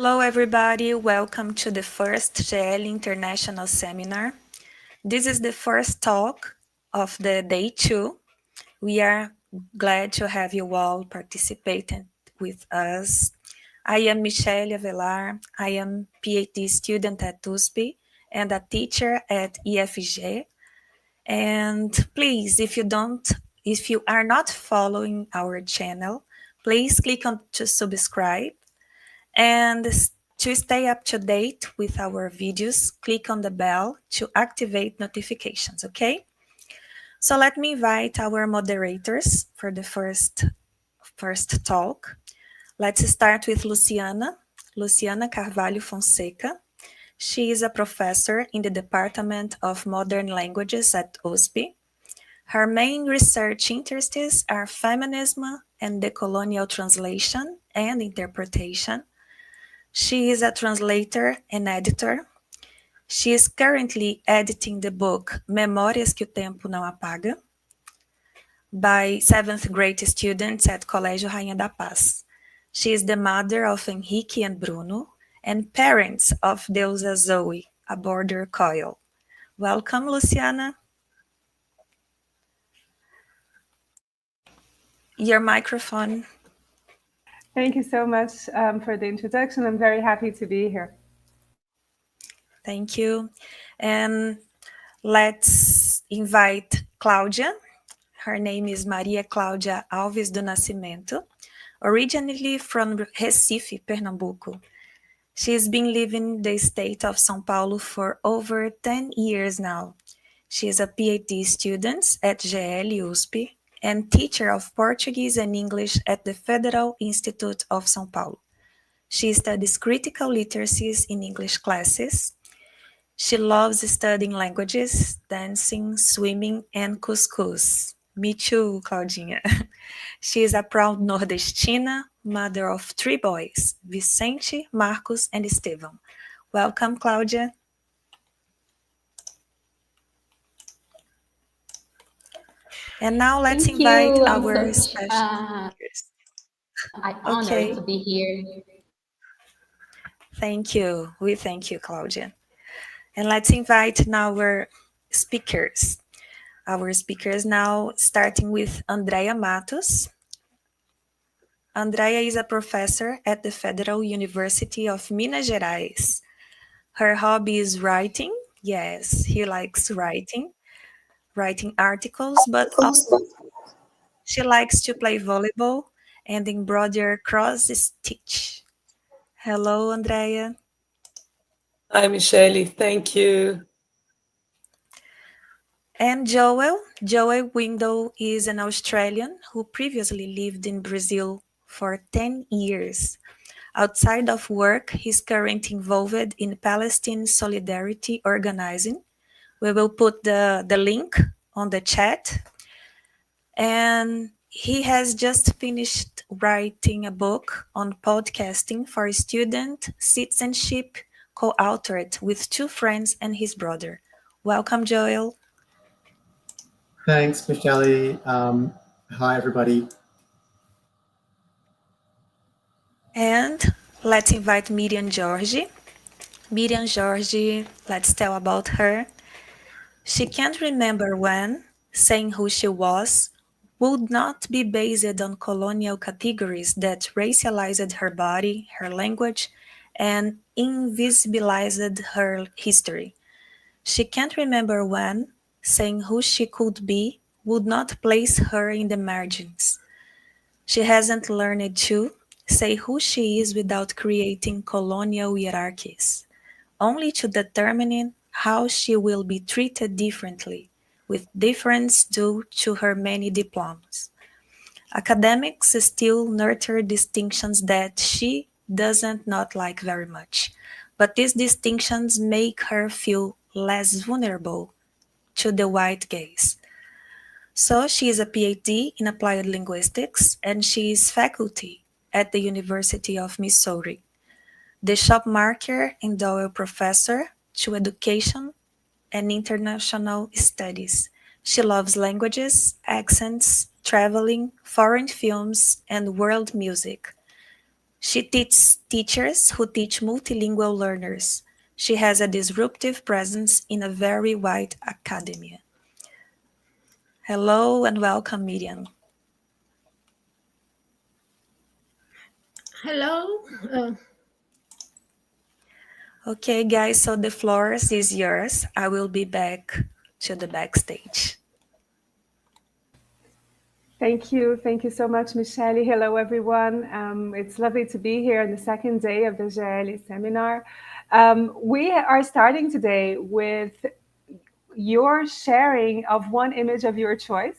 Hello everybody, welcome to the first GEELLE International Seminar. This is the first talk of the day 2. We are glad to have you all participating with us. I am Michelle Avelar, I am PhD student at USP and a teacher at UFMG. And please, if you are not following our channel, please click on to subscribe. And to stay up to date with our videos, click on the bell to activate notifications, okay? So let me invite our moderators for the first talk. Let's start with Luciana Carvalho Fonseca. She is a professor in the Department of Modern Languages at USP. Her main research interests are feminism and decolonial translation and interpretation. She is a translator and editor. She is currently editing the book Memórias que o Tempo Não Apaga by 7th grade students at Colégio Rainha da Paz. She is the mother of Henrique and Bruno and parents of Deusa Zoe, a border collie. Welcome, Luciana. Your microphone. Thank you so much for the introduction. I'm very happy to be here. Thank you. And let's invite Cláudia. Her name is Maria Cláudia Alves do Nascimento, originally from Recife, Pernambuco. She's been living in the state of São Paulo for over 10 years now. She is a PhD student at GEELLE USP and teacher of Portuguese and English at the Federal Institute of São Paulo. She studies critical literacies in English classes. She loves studying languages, dancing, swimming, and couscous. Me too, Claudinha. She is a proud Nordestina, mother of 3 boys, Vicente, Marcos, and Estevam. Welcome, Cláudia. And now let's invite our special speakers. I'm honored to be here. Thank you. We thank you, Claudia. And let's invite now our speakers. Our speakers now, starting with Andrea Mattos. Andrea is a professor at the Federal University of Minas Gerais. Her hobby is writing. Yes, he likes writing articles, but also she likes to play volleyball and embroider cross-stitch. Hello, Andrea. Hi, Michelle. Thank you. And Joel Windle is an Australian who previously lived in Brazil for 10 years. Outside of work, he's currently involved in Palestine Solidarity Organizing. We will put the link on the chat. And he has just finished writing a book on podcasting for student citizenship, co-authored with 2 friends and his brother. Welcome, Joel. Thanks, Michelle. Hi, everybody. And let's invite Miriam Jorge. Miriam Jorge, let's tell about her. She can't remember when saying who she was would not be based on colonial categories that racialized her body, her language, and invisibilized her history. She can't remember when saying who she could be would not place her in the margins. She hasn't learned to say who she is without creating colonial hierarchies, only to determining how she will be treated differently, with difference due to her many diplomas. Academics still nurture distinctions that she doesn't not like very much, but these distinctions make her feel less vulnerable to the white gaze. So she is a PhD in applied linguistics and she is faculty at the University of Missouri. The shop marker and Doyle professor to education and international studies. She loves languages, accents, traveling, foreign films, and world music. She teaches teachers who teach multilingual learners. She has a disruptive presence in a very wide academia. Hello and welcome, Miriam. Hello. Okay, guys, so the floor is yours. I will be back to the backstage. Thank you. Thank you so much, Michelle. Hello, everyone. It's lovely to be here on the second day of the GEELLE seminar. We are starting today with your sharing of one image of your choice.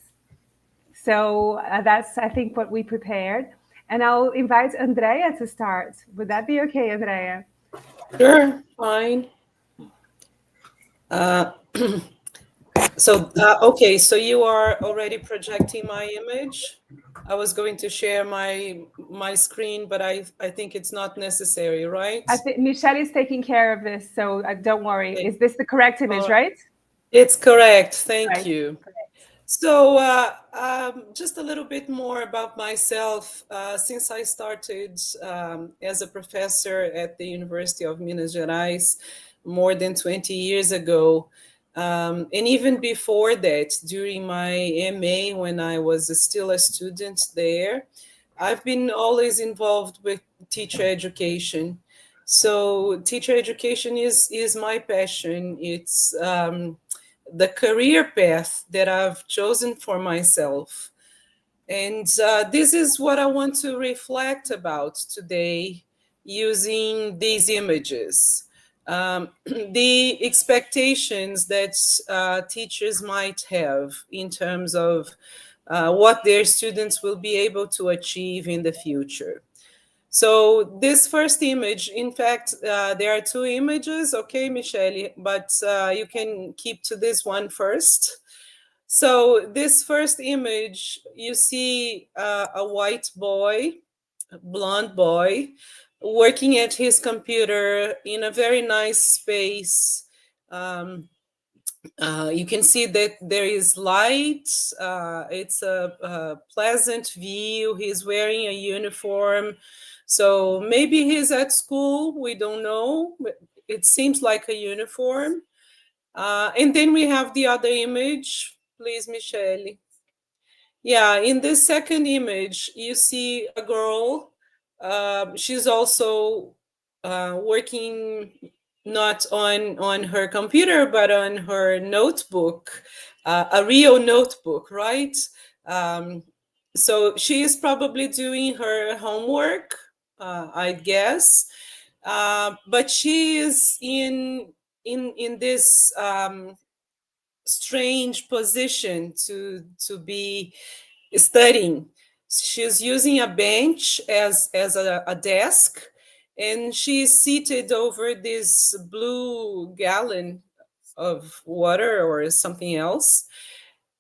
So that's, I think, what we prepared. And I'll invite Andrea to start. Would that be okay, Andrea? Sure, fine. Okay, so you are already projecting my image. I was going to share my screen, but I think it's not necessary, right? I think Michelle is taking care of this, so don't worry. Okay. Is this the correct image, right? It's correct. Thank you. Correct. So just a little bit more about myself. Since I started as a professor at the University of Minas Gerais more than 20 years ago, and even before that, during my MA, when I was still a student there, I've been always involved with teacher education. So teacher education is my passion. It's the career path that I've chosen for myself. And this is what I want to reflect about today using these images. The expectations that teachers might have in terms of what their students will be able to achieve in the future. So this first image, in fact, there are two images, okay, Michelle, but you can keep to this one first. So this first image, you see a white boy, a blonde boy, working at his computer in a very nice space. You can see that there is light. It's a pleasant view. He's wearing a uniform. So maybe he's at school. We don't know. It seems like a uniform. And then we have the other image. Please, Michelle. Yeah, in this second image, you see a girl. She's also working not on her computer, but on her notebook, a real notebook, right? So she is probably doing her homework, I guess. But she is in this strange position to be studying. She's using a bench as a desk, and she's seated over this blue gallon of water or something else.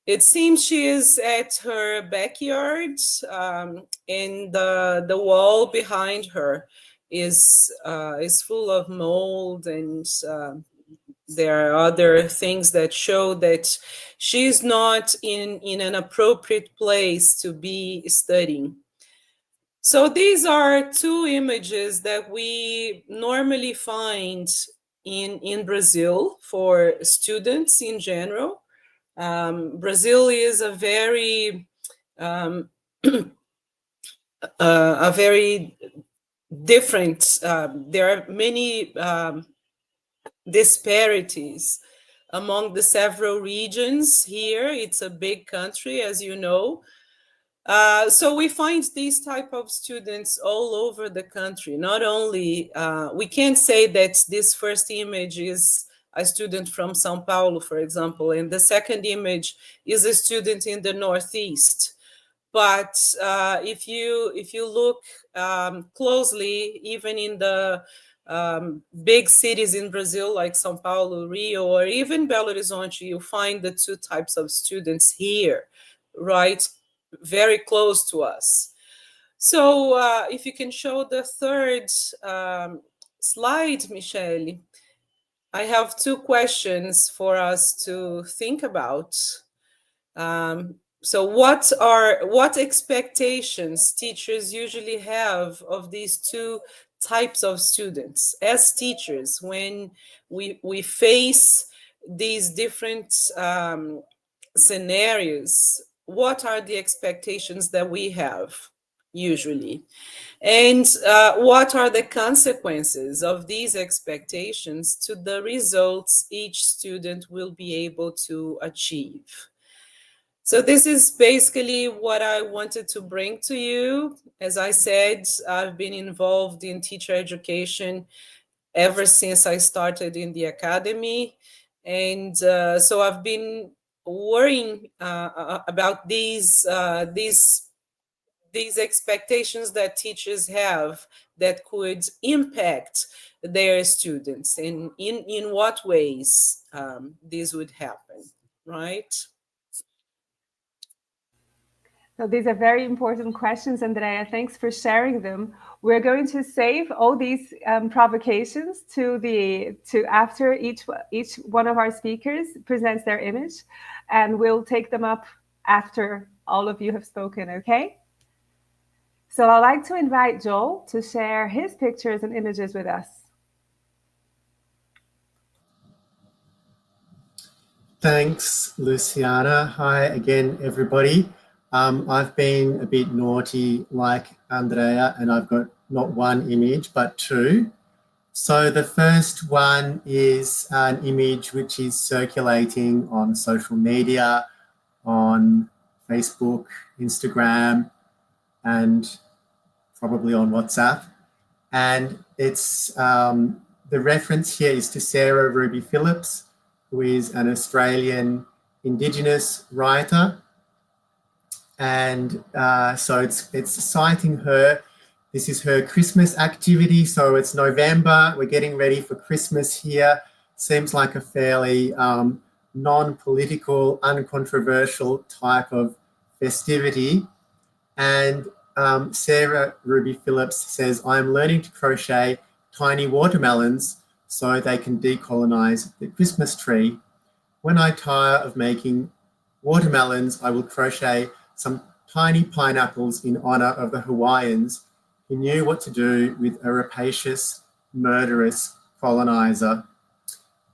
It seems she is at her backyard, and the wall behind her is full of mold, and there are other things that show that she's not in an appropriate place to be studying. So these are two images that we normally find in Brazil for students in general. Brazil is a very a very different. There are many disparities among the several regions here. It's a big country, as you know. So we find these type of students all over the country. Not only, we can't say that this first image is a student from São Paulo, for example, and the second image is a student in the Northeast. But if you look closely, even in the big cities in Brazil like São Paulo, Rio, or even Belo Horizonte, you find the two types of students here, right? Very close to us. So if you can show the third slide, Michelle, I have two questions for us to think about. So what expectations teachers usually have of these two types of students as teachers when we face these different scenarios? What are the expectations that we have usually? And what are the consequences of these expectations to the results each student will be able to achieve? So this is basically what I wanted to bring to you. As I said, I've been involved in teacher education ever since I started in the academy. And so I've been worrying about these expectations that teachers have that could impact their students, and in what ways this would happen, right? So these are very important questions, Andrea. Thanks for sharing them. We're going to save all these provocations to after each one of our speakers presents their image, and we'll take them up after all of you have spoken, okay? So I'd like to invite Joel to share his pictures and images with us. Thanks, Luciana. Hi again, everybody. I've been a bit naughty like Andrea, and I've got not one image, but two. So the first one is an image which is circulating on social media, on Facebook, Instagram, and probably on WhatsApp. And it's the reference here is to Sarah Ruby Phillips, who is an Australian Indigenous writer. And so it's citing her. This is her Christmas activity. So it's November. We're getting ready for Christmas here. Seems like a fairly non-political, uncontroversial type of festivity. And Sarah Ruby Phillips says, I'm learning to crochet tiny watermelons so they can decolonize the Christmas tree. When I tire of making watermelons, I will crochet some tiny pineapples in honor of the Hawaiians who knew what to do with a rapacious, murderous colonizer.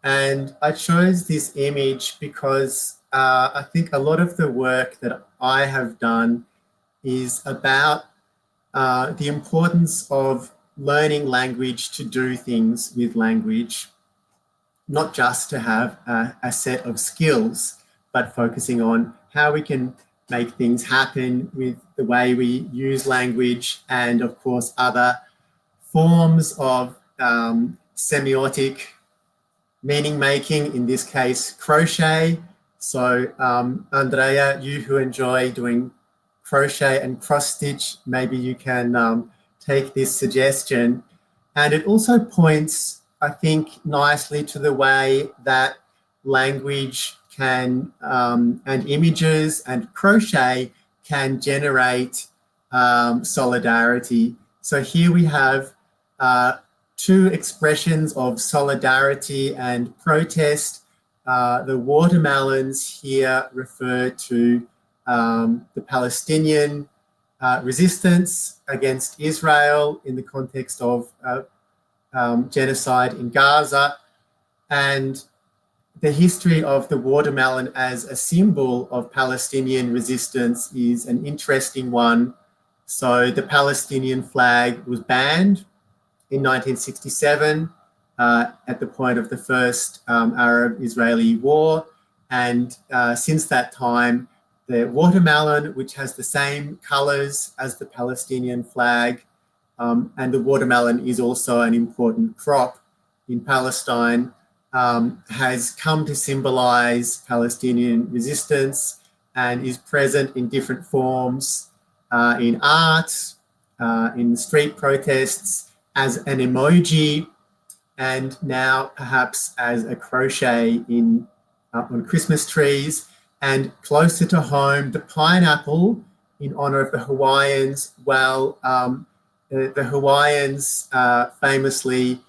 And I chose this image because I think a lot of the work that I have done is about the importance of learning language to do things with language, not just to have a set of skills, but focusing on how we can make things happen with the way we use language, and of course other forms of semiotic meaning making, in this case crochet. So Andrea, you who enjoy doing crochet and cross stitch, maybe you can take this suggestion. And it also points, I think, nicely to the way that language can and images and crochet can generate solidarity. So here we have two expressions of solidarity and protest. The watermelons here refer to the Palestinian resistance against Israel in the context of genocide in Gaza, and the history of the watermelon as a symbol of Palestinian resistance is an interesting one. So the Palestinian flag was banned in 1967 at the point of the first Arab-Israeli war, and since that time, the watermelon, which has the same colours as the Palestinian flag, and the watermelon is also an important crop in Palestine, has come to symbolise Palestinian resistance and is present in different forms in art, in street protests, as an emoji, and now perhaps as a crochet on Christmas trees. And closer to home, the pineapple in honour of the Hawaiians. Well, the Hawaiians famously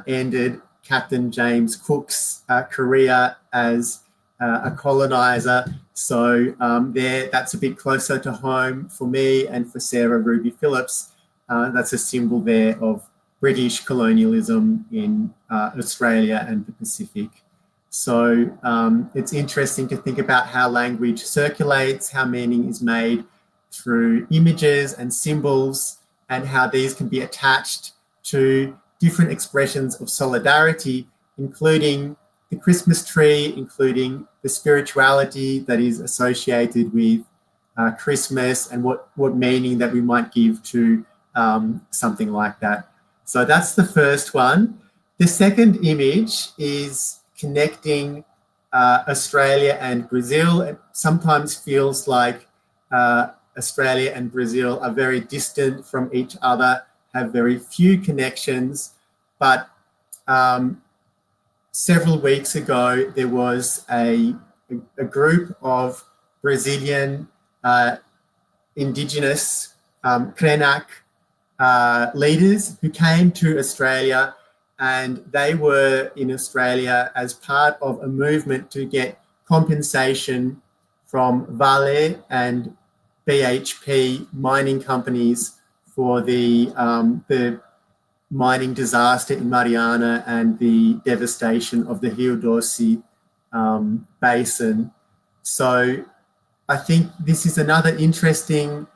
ended Captain James Cook's career as a colonizer. So that's a bit closer to home for me and for Sarah Ruby Phillips. That's a symbol there of British colonialism in Australia and the Pacific. So it's interesting to think about how language circulates, how meaning is made through images and symbols, and how these can be attached to different expressions of solidarity, including the Christmas tree, including the spirituality that is associated with Christmas, and what meaning that we might give to something like that. So that's the first one. The second image is connecting Australia and Brazil. It sometimes feels like Australia and Brazil are very distant from each other, have very few connections, but several weeks ago there was a group of Brazilian indigenous Krenak leaders who came to Australia, and they were in Australia as part of a movement to get compensation from Vale and BHP mining companies for the mining disaster in Mariana and the devastation of the Rio Doce basin. So I think this is another interesting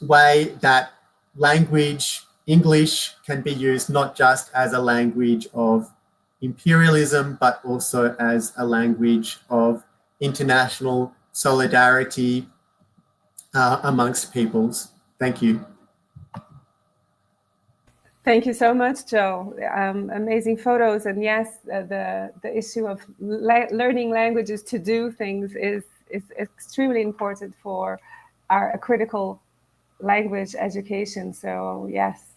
way that language, English, can be used not just as a language of imperialism, but also as a language of international solidarity amongst peoples. Thank you. Thank you so much, Joe. Amazing photos. And yes, the issue of learning languages to do things is extremely important for our critical language education. So yes,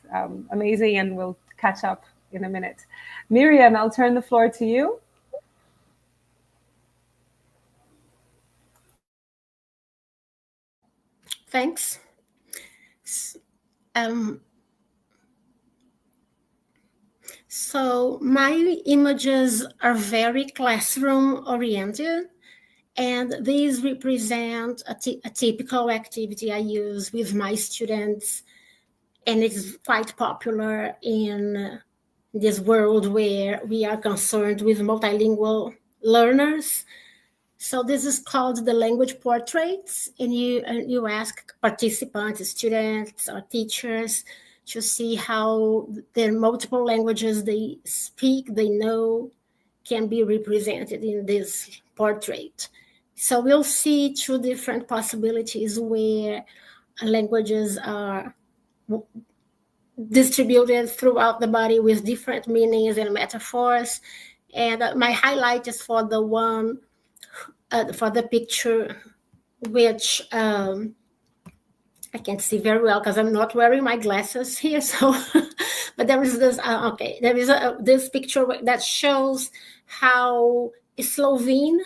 amazing, and we'll catch up in a minute. Miriam, I'll turn the floor to you. Thanks. So my images are very classroom oriented, and these represent a typical activity I use with my students, and it's quite popular in this world where we are concerned with multilingual learners. So this is called the language portraits, and you ask participants, students or teachers, to see how the multiple languages they speak, they know, can be represented in this portrait. So we'll see two different possibilities where languages are distributed throughout the body with different meanings and metaphors. And my highlight is for the one, for the picture, which I can't see very well because I'm not wearing my glasses here. So, but there is this, there is this picture that shows how Slovene,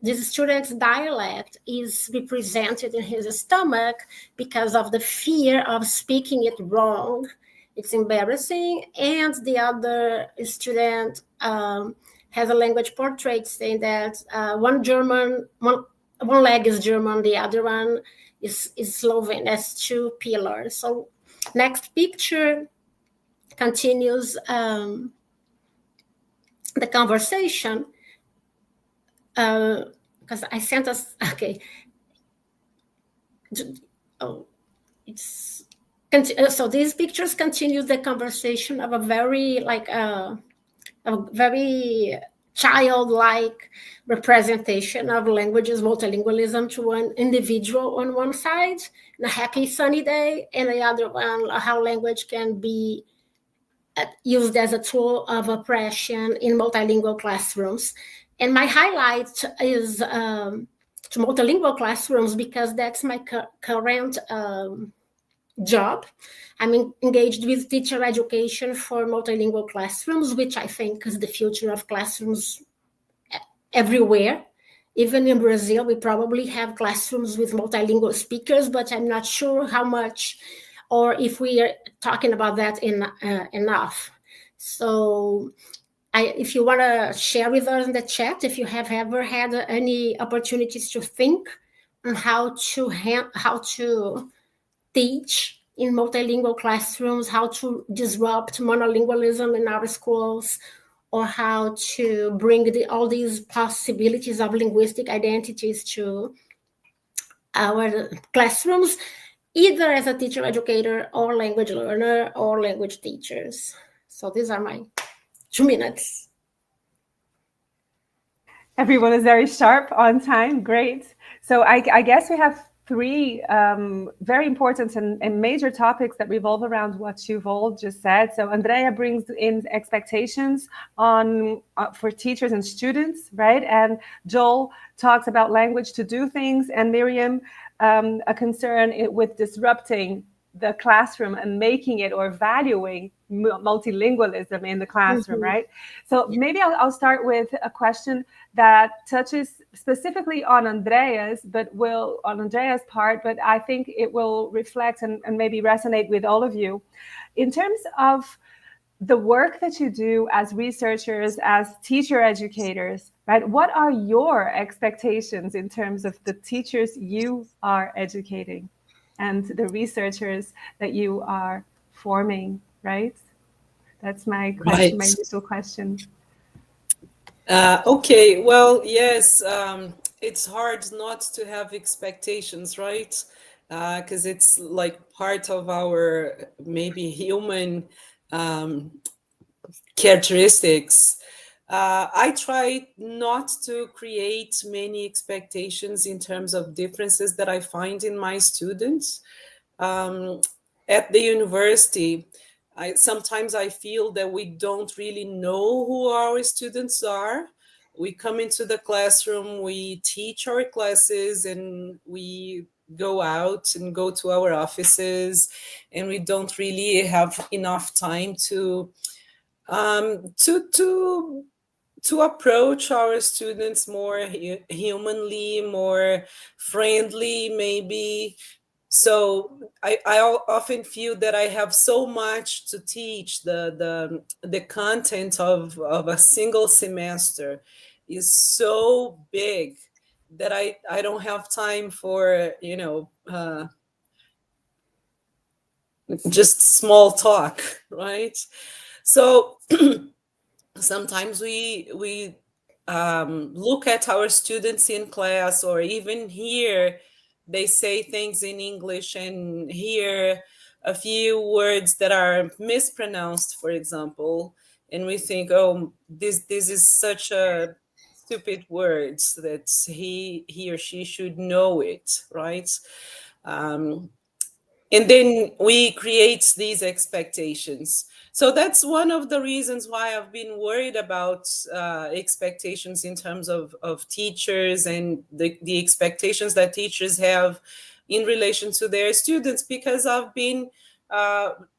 this student's dialect, is represented in his stomach because of the fear of speaking it wrong. It's embarrassing. And the other student has a language portrait saying that one leg is German, the other one is Slovene, as two pillars. So next picture continues the conversation. Because I sent us, okay. Oh, it's, so these pictures continue the conversation of a very, like, a very childlike representation of languages, multilingualism, to one individual on one side, and a happy sunny day, and the other one, how language can be used as a tool of oppression in multilingual classrooms. And my highlight is to multilingual classrooms because that's my current job. I'm engaged with teacher education for multilingual classrooms, which I think is the future of classrooms everywhere. Even in Brazil, we probably have classrooms with multilingual speakers, but I'm not sure how much or if we are talking about that enough. So if you want to share with us in the chat, if you have ever had any opportunities to think on how to teach in multilingual classrooms, how to disrupt monolingualism in our schools, or how to bring all these possibilities of linguistic identities to our classrooms, either as a teacher educator or language learner or language teachers. So these are my 2 minutes. Everyone is very sharp, on time, great. So I guess we have three very important and major topics that revolve around what you've all just said. So Andrea brings in expectations on for teachers and students, right? And Joel talks about language to do things, and Miriam, a concern with disrupting the classroom and making it or valuing multilingualism in the classroom, right? So maybe I'll start with a question that touches specifically on Andrea's part, but I think it will reflect and maybe resonate with all of you. In terms of the work that you do as researchers, as teacher educators, right? What are your expectations in terms of the teachers you are educating and the researchers that you are forming, right? That's my question, my initial question. Okay, well, yes, it's hard not to have expectations, right? Because it's like part of our maybe human characteristics. I try not to create many expectations in terms of differences that I find in my students. At the university, sometimes I feel that we don't really know who our students are. We come into the classroom, we teach our classes, and we go out and go to our offices, and we don't really have enough time to approach our students more humanly, more friendly, maybe. So I often feel that I have so much to teach. The content of a single semester is so big that I don't have time for, just small talk, right? So sometimes we look at our students in class, or even here they say things in English and hear a few words that are mispronounced, for example, and we think, oh, this is such a stupid words that he or she should know it, right? And then we create these expectations. So that's one of the reasons why I've been worried about expectations in terms of teachers, and the expectations that teachers have in relation to their students, because I've been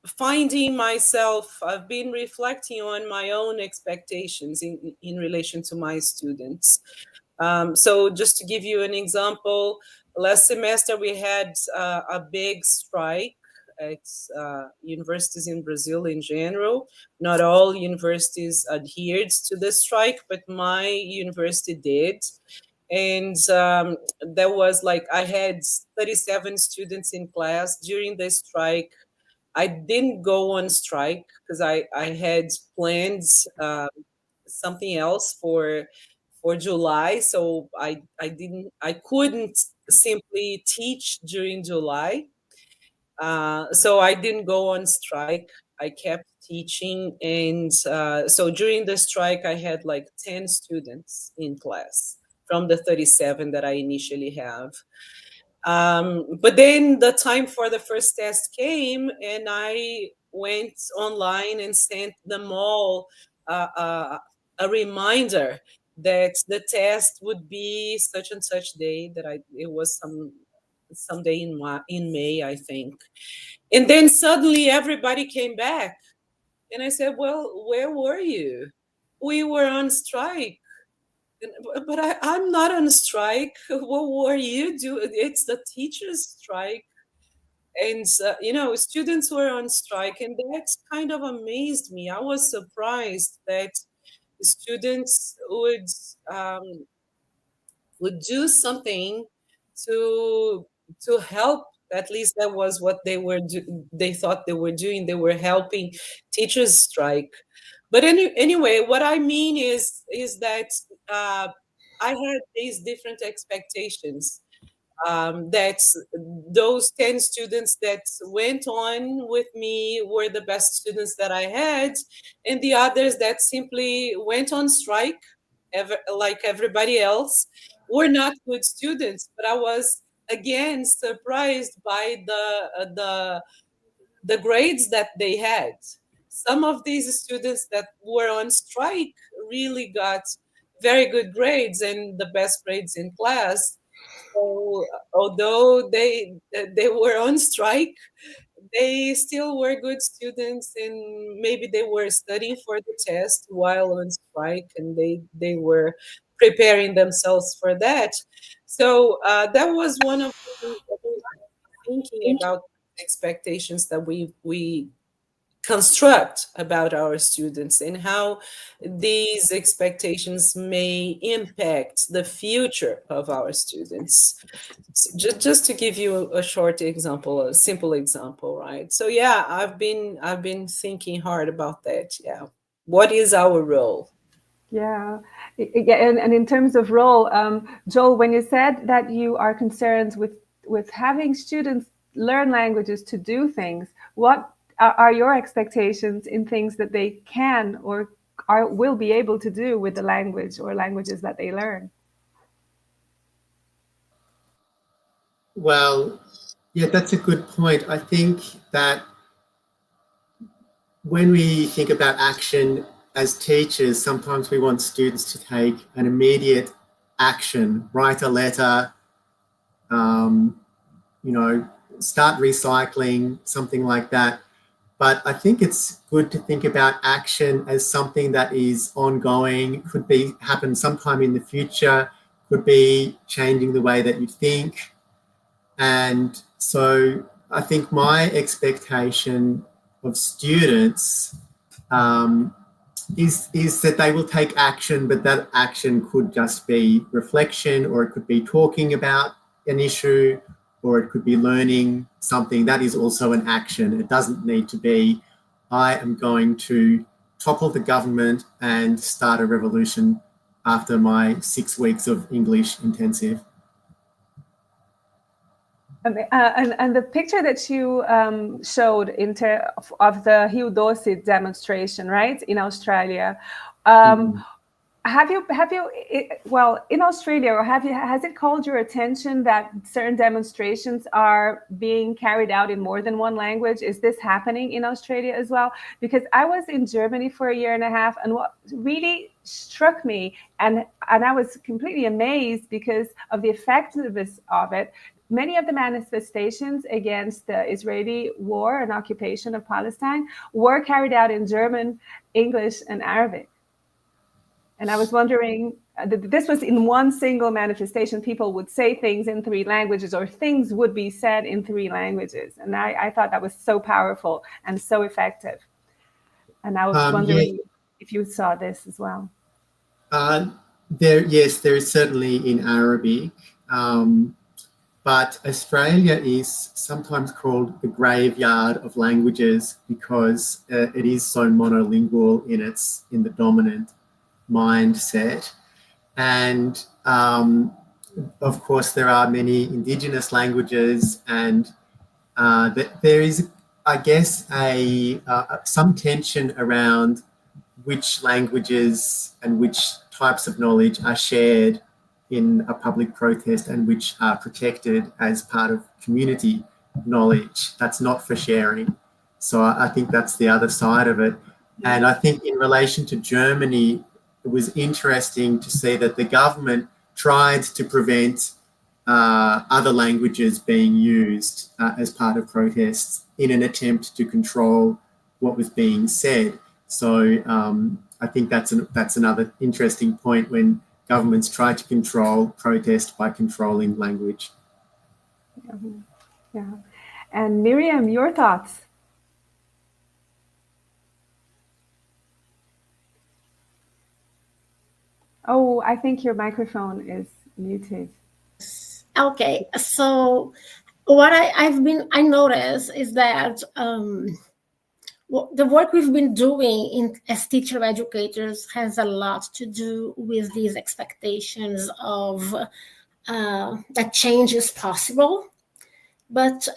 finding myself, I've been reflecting on my own expectations in relation to my students. So just to give you an example, last semester we had a big strike at universities in Brazil in general. Not all universities adhered to the strike, but my university did. And there was like, I had 37 students in class during the strike. I didn't go on strike because I had planned something else for July, so I couldn't simply teach during July. So I didn't go on strike. I kept teaching, and so during the strike, I had like 10 students in class from the 37 that I initially have. But then the time for the first test came, and I went online and sent them all a reminder that the test would be such and such day. It was some day in May, I think. And then suddenly everybody came back, and I said, "Well, where were you? We were on strike." But I'm not on strike. What were you doing? It's the teachers' strike. And, students were on strike, and that kind of amazed me. I was surprised that students would do something to help. At least that was what they thought they were doing. They were helping teachers strike. But anyway, what I mean is that I had these different expectations, that those 10 students that went on with me were the best students that I had, and the others that simply went on strike, like everybody else, were not good students. But I was again surprised by the grades that they had. Some of these students that were on strike really got very good grades and the best grades in class. So although they were on strike, they still were good students, and maybe they were studying for the test while on strike, and they were preparing themselves for that. So that was one of the things that I was thinking about, expectations that we construct about our students, and how these expectations may impact the future of our students. Just to give you a short example, a simple example, right? So yeah, I've been thinking hard about that. Yeah, what is our role? Yeah, and in terms of role, Joel, when you said that you are concerned with having students learn languages to do things, what are your expectations in things that they can or will be able to do with the language or languages that they learn? Well, yeah, that's a good point. I think that when we think about action as teachers, sometimes we want students to take an immediate action, write a letter, um, start recycling, something like that. But I think it's good to think about action as something that is ongoing, could be happen sometime in the future, could be changing the way that you think. And so I think my expectation of students is that they will take action, but that action could just be reflection, or it could be talking about an issue, or it could be learning something. That is also an action. It doesn't need to be, I am going to topple the government and start a revolution after my 6 weeks of English intensive. And the picture that you showed of the Hugh Dorset demonstration, right, in Australia, have you well, in Australia, or has it called your attention that certain demonstrations are being carried out in more than one language? Is this happening in Australia as well? Because I was in Germany for a year and a half, and what really struck me, and I was completely amazed because of the effectiveness of it. Many of the manifestations against the Israeli war and occupation of Palestine were carried out in German, English, and Arabic. And I was wondering, this was in one single manifestation. People would say things in 3 languages, or things would be said in 3 languages. And I thought that was so powerful and so effective. And I was wondering if you saw this as well. Yes, there is certainly in Arabic. But Australia is sometimes called the graveyard of languages because it is so monolingual in the dominant mindset. And of course, there are many Indigenous languages, and there is, I guess, some tension around which languages and which types of knowledge are shared in a public protest and which are protected as part of community knowledge that's not for sharing. So I think that's the other side of it. And I think in relation to Germany, it was interesting to see that the government tried to prevent other languages being used as part of protests in an attempt to control what was being said. So I think that's another interesting point when governments try to control protest by controlling language. Yeah. And Miriam, your thoughts? Oh, I think your microphone is muted. Okay, so what I noticed is that the work we've been doing as teacher educators has a lot to do with these expectations of that change is possible. But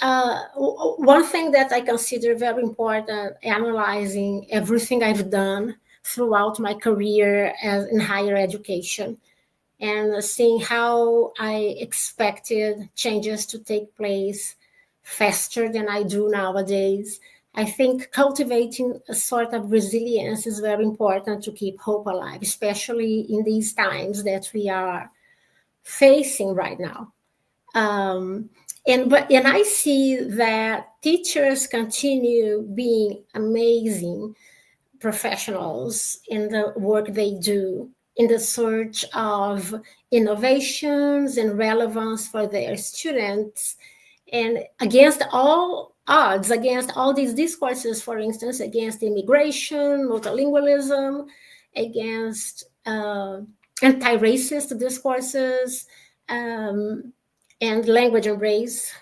one thing that I consider very important, analyzing everything I've done throughout my career in higher education, and seeing how I expected changes to take place faster than I do nowadays. I think cultivating a sort of resilience is very important to keep hope alive, especially in these times that we are facing right now. And I see that teachers continue being amazing professionals in the work they do, in the search of innovations and relevance for their students, and against all odds, against all these discourses, for instance, against immigration, multilingualism, against anti-racist discourses, and language and race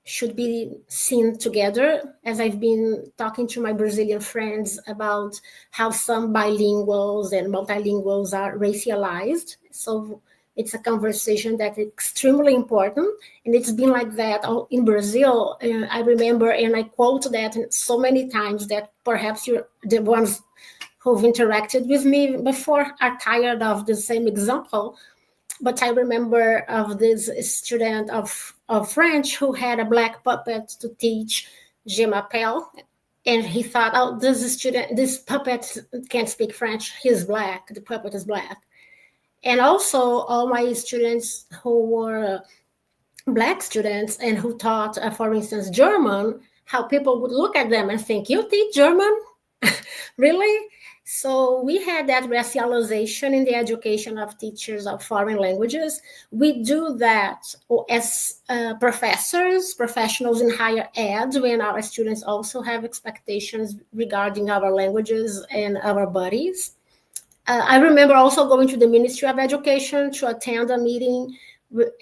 should be seen together, as I've been talking to my Brazilian friends about how some bilinguals and multilinguals are racialized. So it's a conversation that is extremely important, and it's been like that in Brazil. I remember, and I quote that so many times that perhaps the ones who've interacted with me before are tired of the same example. But I remember of this student of French who had a black puppet to teach Je m'appelle. And he thought, oh, this puppet can't speak French. He's black. The puppet is black. And also all my students who were black students and who taught, for instance, German, how people would look at them and think, you teach German? Really? So we had that racialization in the education of teachers of foreign languages. We do that as professors, professionals in higher ed, when our students also have expectations regarding our languages and our bodies. I remember also going to the Ministry of Education to attend a meeting,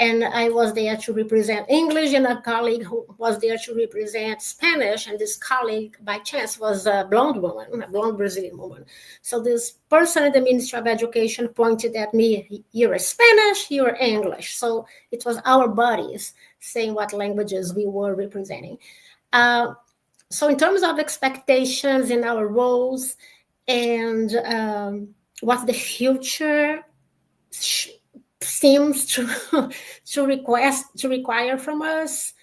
and I was there to represent English, and a colleague who was there to represent Spanish, and this colleague, by chance, was a blonde woman, a blonde Brazilian woman. So this person in the Ministry of Education pointed at me, you're Spanish, you're English. So it was our bodies saying what languages we were representing. So in terms of expectations in our roles and what the future seems to require from us,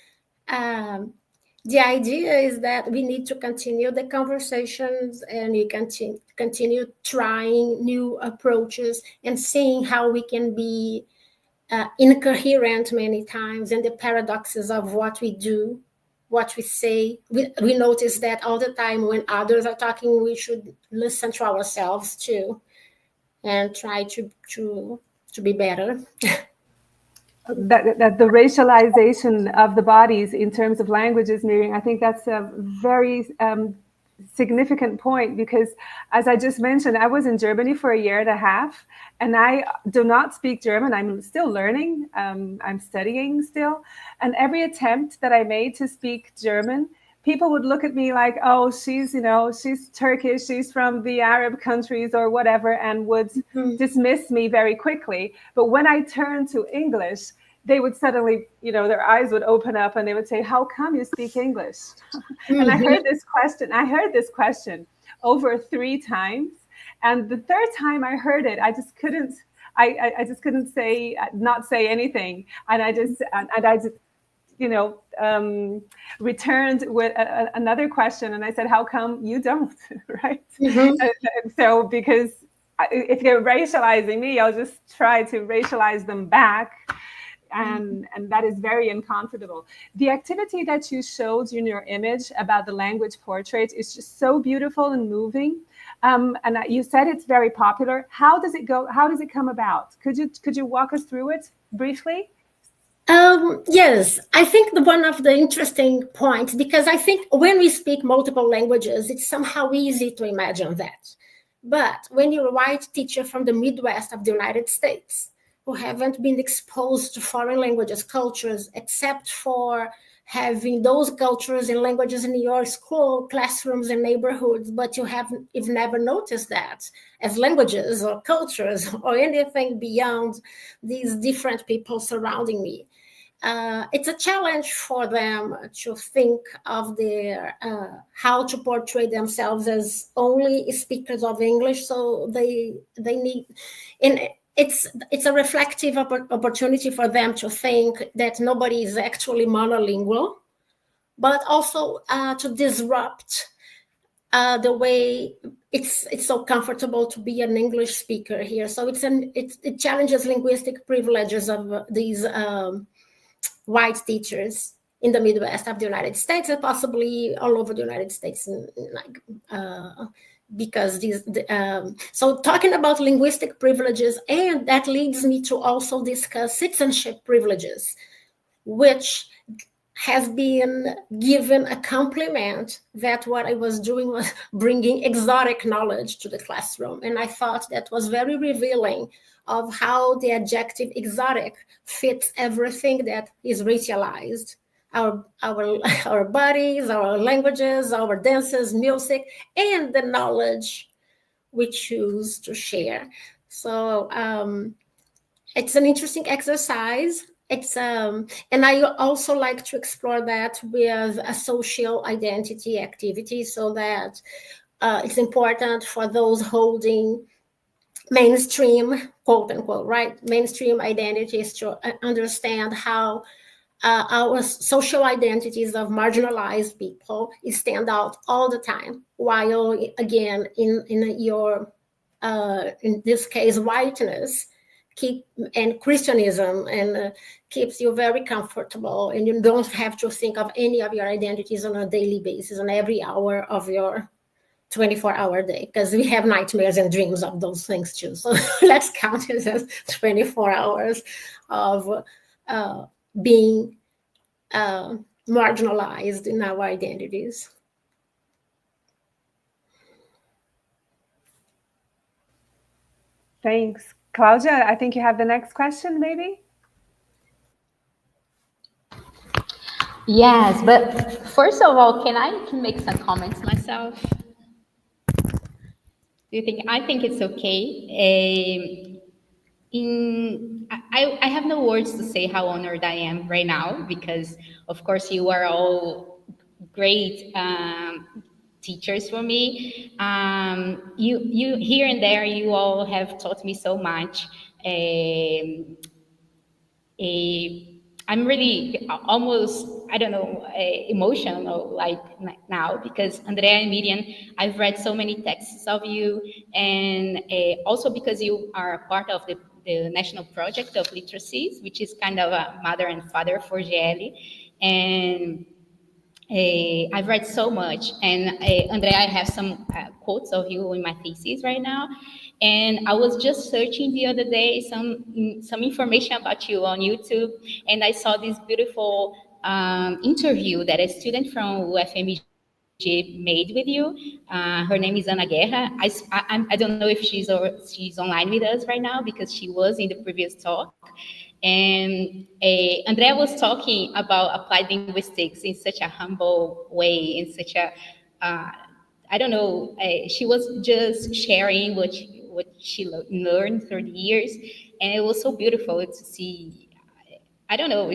the idea is that we need to continue the conversations, and we continue trying new approaches and seeing how we can be incoherent many times, and the paradoxes of what we do, what we say. We notice that all the time when others are talking, we should listen to ourselves too and try to be better. That the racialization of the bodies in terms of languages, Miriam, I think that's a very significant point, because as I just mentioned, I was in Germany for a year and a half, and I do not speak German. I'm still learning. I'm studying still. And every attempt that I made to speak German, people would look at me like, oh, she's Turkish, she's from the Arab countries or whatever, and would dismiss me very quickly. But when I turned to English, they would suddenly, their eyes would open up and they would say, how come you speak English? And I heard this question over 3 times. And the third time I heard it, I just couldn't not say anything. And I just returned with another question, and I said, how come you don't? Right? So because if they're racializing me, I'll just try to racialize them back, and that is very uncomfortable. The activity that you showed in your image about the language portrait is just so beautiful and moving, and you said it's very popular. How does it go? How does it come about? Could you walk us through it briefly? Yes, I think one of the interesting points, because I think when we speak multiple languages, it's somehow easy to imagine that. But when you're a white teacher from the Midwest of the United States, who haven't been exposed to foreign languages, cultures, except for having those cultures and languages in your school, classrooms, and neighborhoods, but you've never noticed that as languages or cultures or anything beyond these different people surrounding me. It's a challenge for them to think of their how to portray themselves as only speakers of English. So they need, and it's a reflective opportunity for them to think that nobody is actually monolingual, but also to disrupt the way it's so comfortable to be an English speaker here. So it challenges linguistic privileges of these white teachers in the Midwest of the United States and possibly all over the United States, because so talking about linguistic privileges, and that leads me to also discuss citizenship privileges, which has been given a compliment that what I was doing was bringing exotic knowledge to the classroom. And I thought that was very revealing of how the adjective exotic fits everything that is racialized. Our bodies, our languages, our dances, music, and the knowledge we choose to share. So it's an interesting exercise. And I also like to explore that with a social identity activity, so that it's important for those holding mainstream, quote unquote, right, mainstream identities to understand how our social identities of marginalized people stand out all the time, while again in your in this case whiteness and Christianism and keeps you very comfortable, and you don't have to think of any of your identities on a daily basis, on every hour of your 24-hour day, because we have nightmares and dreams of those things too. So let's count it as 24 hours of being marginalized in our identities. Thanks. Claudia, I think you have the next question, maybe? Yes, but first of all, can I make some comments myself? Do you think? I think it's okay. I have no words to say how honored I am right now, because of course you are all great teachers for me. You here and there, you all have taught me so much. I'm really almost, I don't know, emotional like now, because Andrea and Miriam, I've read so many texts of you, and also because you are a part of the National Project of Literacies, which is kind of a mother and father for GEELLE. And I've read so much, and Andrea, I have some quotes of you in my thesis right now. And I was just searching the other day some information about you on YouTube, and I saw this beautiful interview that a student from UFMG made with you. Her name is Ana Guerra. I don't know if she's online with us right now, because she was in the previous talk. And Andrea was talking about applied linguistics in such a humble way, in such a, I don't know, she was just sharing what she learned through the years. And it was so beautiful to see, I don't know,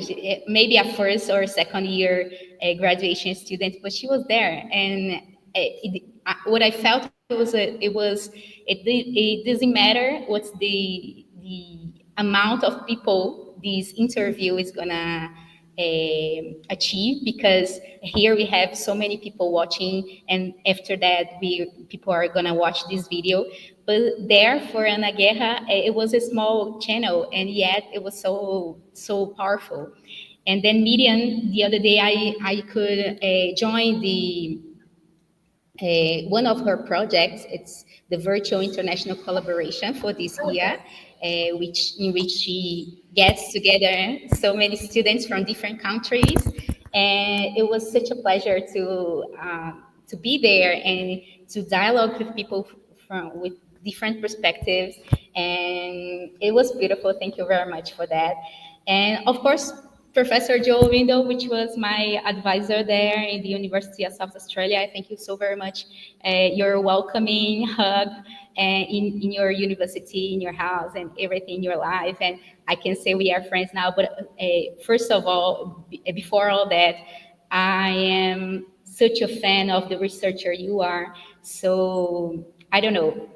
maybe a first or second year graduation student, but she was there. And what I felt it doesn't matter what's the amount of people this interview is gonna achieve, because here we have so many people watching, and after that people are gonna watch this video. But there for Ana Guerra, it was a small channel, and yet it was so powerful. And then Miriam, the other day I could join the one of her projects. It's the virtual international collaboration for this year, in which she gets together so many students from different countries, and it was such a pleasure to be there and to dialogue with people from with different perspectives, and it was beautiful. Thank you very much for that. And of course, Professor Joe Windle, which was my advisor there in the University of South Australia. I thank you so very much. Your welcoming hug in your university, in your house, and everything in your life. And I can say we are friends now. But first of all, before all that, I am such a fan of the researcher you are. So I don't know.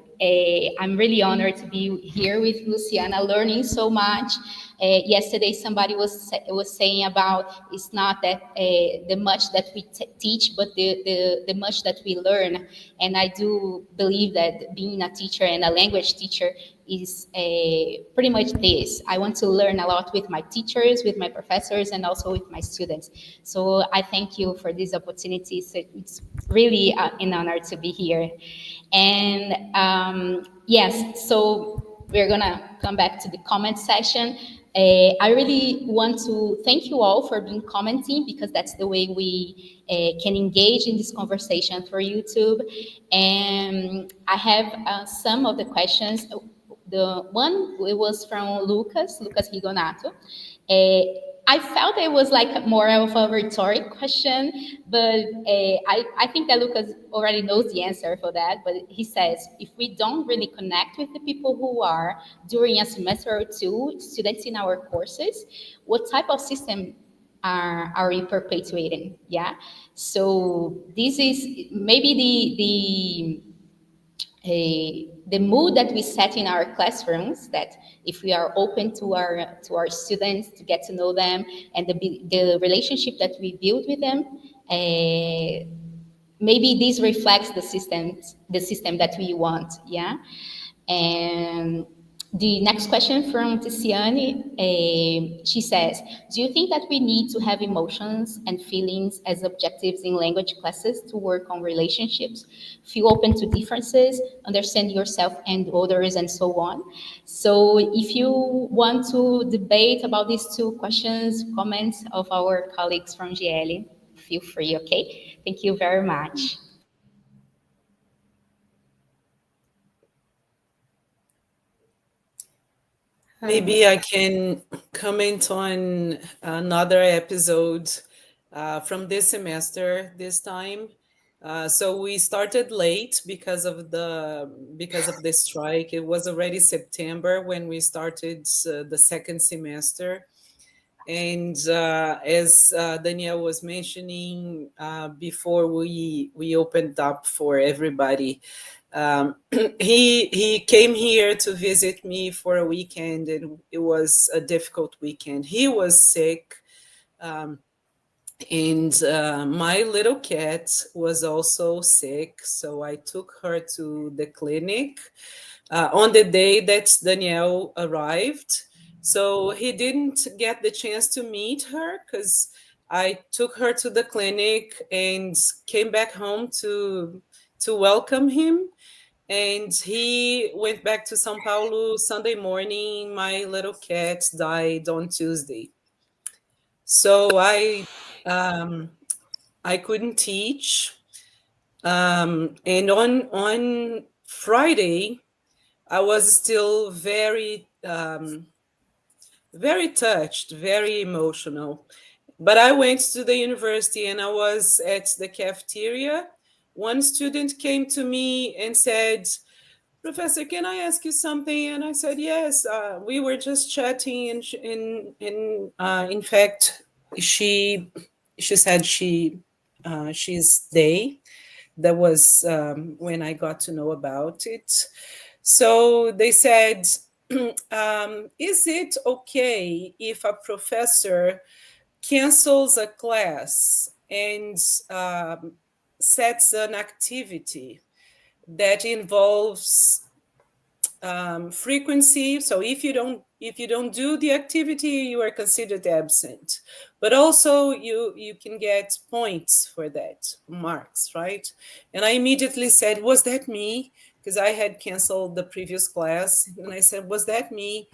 I'm really honored to be here with Luciana, learning so much. Yesterday, somebody was saying about it's not that the much that we teach, but the much that we learn. And I do believe that being a teacher and a language teacher is pretty much this. I want to learn a lot with my teachers, with my professors, and also with my students. So I thank you for this opportunity. So it's really an honor to be here. And yes, so we're gonna come back to the comment section. I really want to thank you all for being commenting, because that's the way we can engage in this conversation for YouTube. And I have some of the questions. The one, it was from Lucas Rigonato. I felt it was like more of a rhetoric question, but I think that Lucas already knows the answer for that. But he says, if we don't really connect with the people who are, during a semester or two, students in our courses, what type of system are we perpetuating? Yeah. So this is maybe the mood that we set in our classrooms, that if we are open to our students, to get to know them, and the relationship that we build with them, maybe this reflects the system that we want. Yeah. And the next question from Tiziane, she says, do you think that we need to have emotions and feelings as objectives in language classes to work on relationships, feel open to differences, understand yourself and others, and so on? So if you want to debate about these two questions, comments of our colleagues from GEELLE, feel free, okay? Thank you very much. Maybe I can comment on another episode from this semester this time. So we started late because of the strike. It was already September when we started the second semester. And as Danielle was mentioning before we opened up for everybody, he came here to visit me for a weekend, and it was a difficult weekend. He was sick, and my little cat was also sick, so I took her to the clinic on the day that Danielle arrived. So he didn't get the chance to meet her because I took her to the clinic and came back home to welcome him. And he went back to São Paulo Sunday morning. My little cat died on Tuesday. So I couldn't teach. And on Friday, I was still very touched, very emotional. But I went to the university and I was at the cafeteria. One student came to me and said, Professor, can I ask you something? And I said, yes. We were just chatting, and in fact, she said she's they. That was when I got to know about it. So they said, is it okay if a professor cancels a class and sets an activity that involves frequency? So if you don't do the activity, you are considered absent, but also you can get points for that, marks, right? And I immediately said, was that me? Because I had canceled the previous class, and I said, was that me?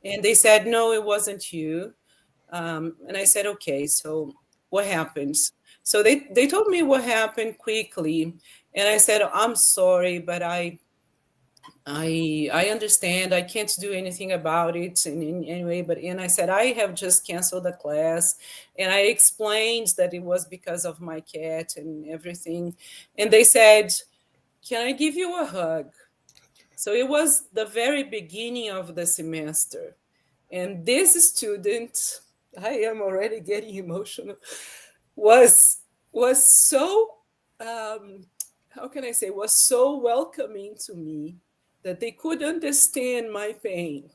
And they said, no, it wasn't you. And I said, okay, so what happens? So they told me what happened quickly, and I said, I'm sorry, but I I understand. I can't do anything about it in any way. And I said, I have just canceled the class. And I explained that it was because of my cat and everything. And they said, can I give you a hug? So it was the very beginning of the semester. And this student, I am already getting emotional, was so how can I say, was so welcoming to me that they could understand my pain,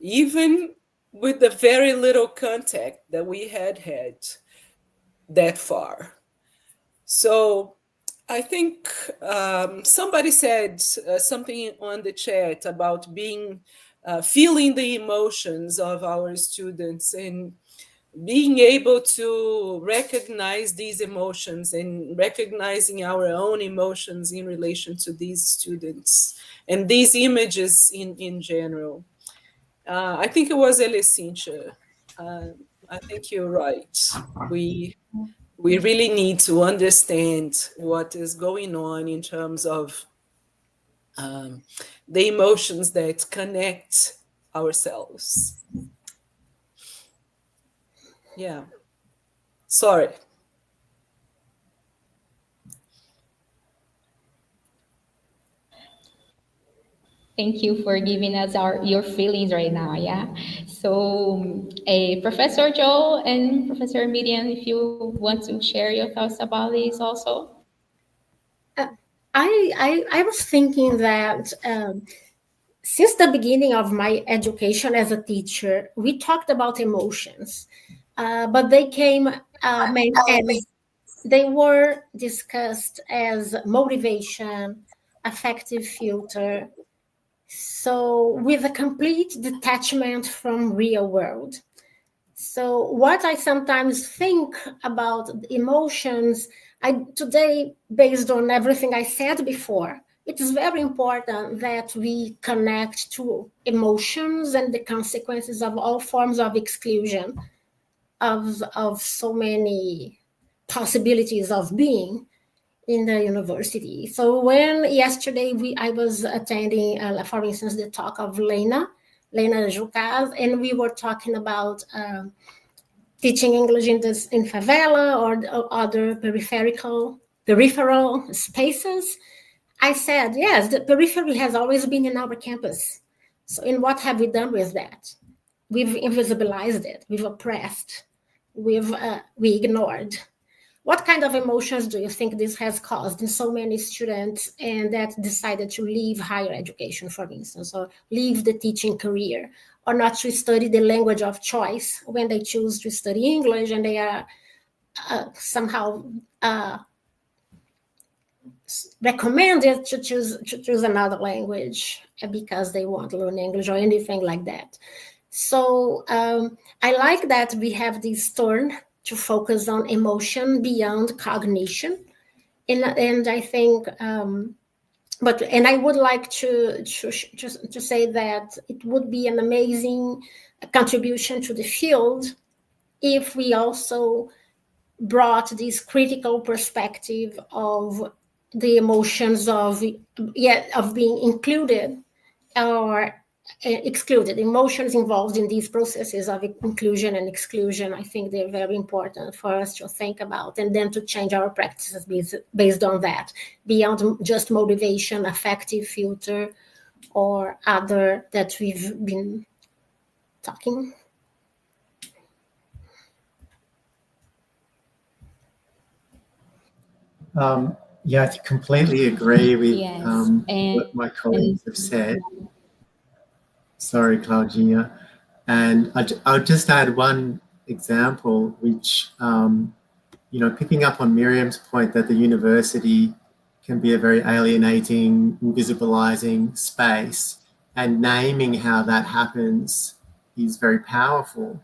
even with the very little contact that we had that far. So I think somebody said something on the chat about being feeling the emotions of our students and being able to recognize these emotions and recognizing our own emotions in relation to these students and these images in general. I think it was Elecincha. I think you're right. We we really need to understand what is going on in terms of um, the emotions that connect ourselves. Yeah. Sorry. Thank you for giving us your feelings right now. Yeah. So, Professor Joe and Professor Miriam, if you want to share your thoughts about this also. Uh, I was thinking that since the beginning of my education as a teacher, we talked about emotions, but they came as they were discussed as motivation, affective filter, so with a complete detachment from real world. So what I sometimes think about emotions, I today, based on everything I said before, it is very important that we connect to emotions and the consequences of all forms of exclusion of so many possibilities of being in the university. So when yesterday I was attending, for instance, the talk of Lena Jucaz, and we were talking about teaching English in favela or other peripheral spaces. I said, yes, the periphery has always been in our campus. So, in what have we done with that? We've invisibilized it, we've oppressed, we ignored. What kind of emotions do you think this has caused in so many students and that decided to leave higher education, for instance, or leave the teaching career, or not to study the language of choice when they choose to study English and they are somehow recommended to choose another language because they want to learn English or anything like that. So I like that we have this turn to focus on emotion beyond cognition, and I think, and I would like to say that it would be an amazing contribution to the field if we also brought this critical perspective of the emotions of being included or excluded, emotions involved in these processes of inclusion and exclusion. I think they're very important for us to think about and then to change our practices based on that, beyond just motivation, affective filter, or other that we've been talking. Yeah, I completely agree with Yes. what my colleagues have said. Sorry, Claudia. And I'll just add one example, which, picking up on Miriam's point that the university can be a very alienating, invisibilizing space, and naming how that happens is very powerful.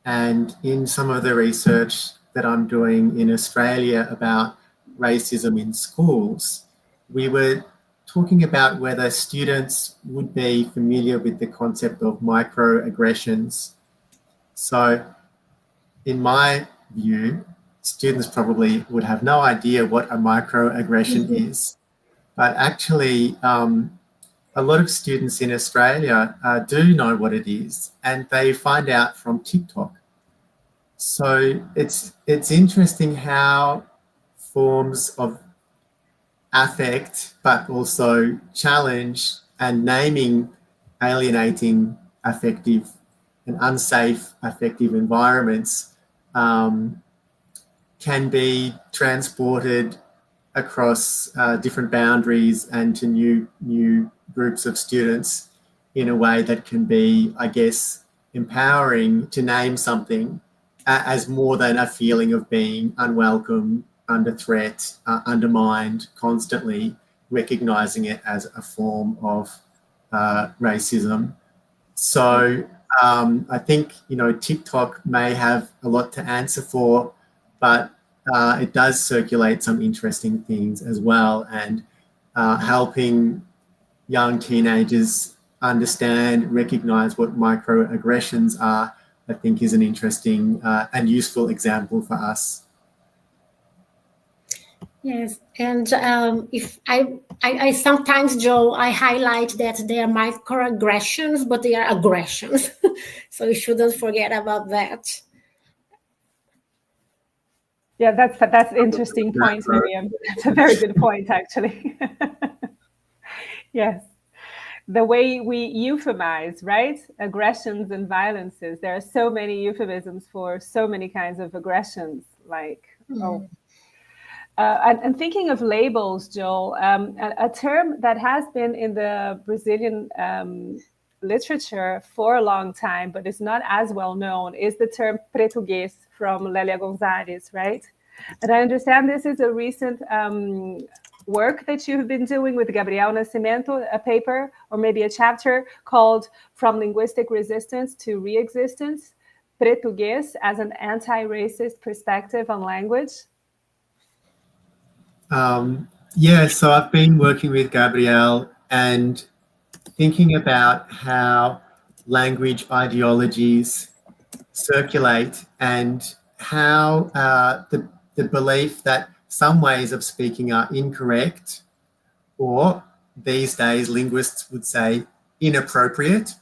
And in some of the research that I'm doing in Australia about racism in schools, we were talking about whether students would be familiar with the concept of microaggressions. So in my view, students probably would have no idea what a microaggression is. But actually, a lot of students in Australia do know what it is, and they find out from TikTok. So it's interesting how forms of affect, but also challenge and naming alienating affective and unsafe affective environments can be transported across different boundaries and to new groups of students in a way that can be, I guess, empowering to name something as more than a feeling of being unwelcome, under threat, undermined constantly, recognizing it as a form of racism. So I think, TikTok may have a lot to answer for, but it does circulate some interesting things as well, and helping young teenagers understand, recognize what microaggressions are, I think is an interesting and useful example for us. Yes, and if I sometimes, Joe, I highlight that they are microaggressions, but they are aggressions. So you shouldn't forget about that. Yeah, that's interesting point, Miriam. That's a very good point, actually. Yes. The way we euphemize, right? Aggressions and violences. There are so many euphemisms for so many kinds of aggressions, like, and thinking of labels, Joel, a term that has been in the Brazilian literature for a long time, but is not as well known, is the term português from Lélia Gonzalez, right? And I understand this is a recent work that you've been doing with Gabriel Nascimento, a paper or maybe a chapter called From Linguistic Resistance to Reexistence, Português as an Anti-Racist Perspective on Language. Yeah, so I've been working with Gabrielle and thinking about how language ideologies circulate and how the belief that some ways of speaking are incorrect, or these days linguists would say inappropriate.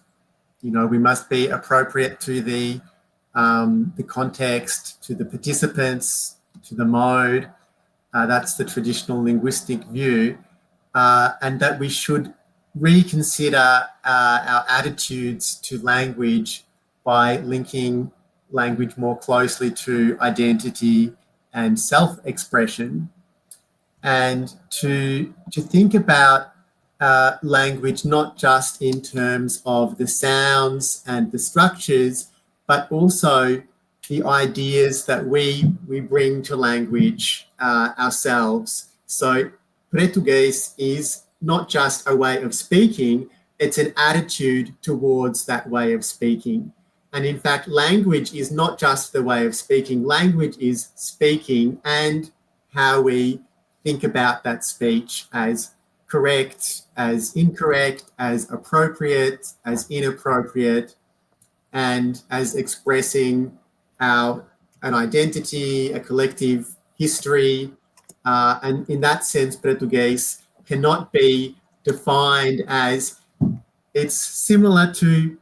We must be appropriate to the context, to the participants, to the mode. That's the traditional linguistic view, and that we should reconsider our attitudes to language by linking language more closely to identity and self-expression, and to think about language not just in terms of the sounds and the structures, but also the ideas that we bring to language ourselves. So português is not just a way of speaking, it's an attitude towards that way of speaking. And in fact, language is not just the way of speaking. Language is speaking and how we think about that speech as correct, as incorrect, as appropriate, as inappropriate, and as expressing an identity, a collective history. And in that sense, português cannot be defined as, it's similar to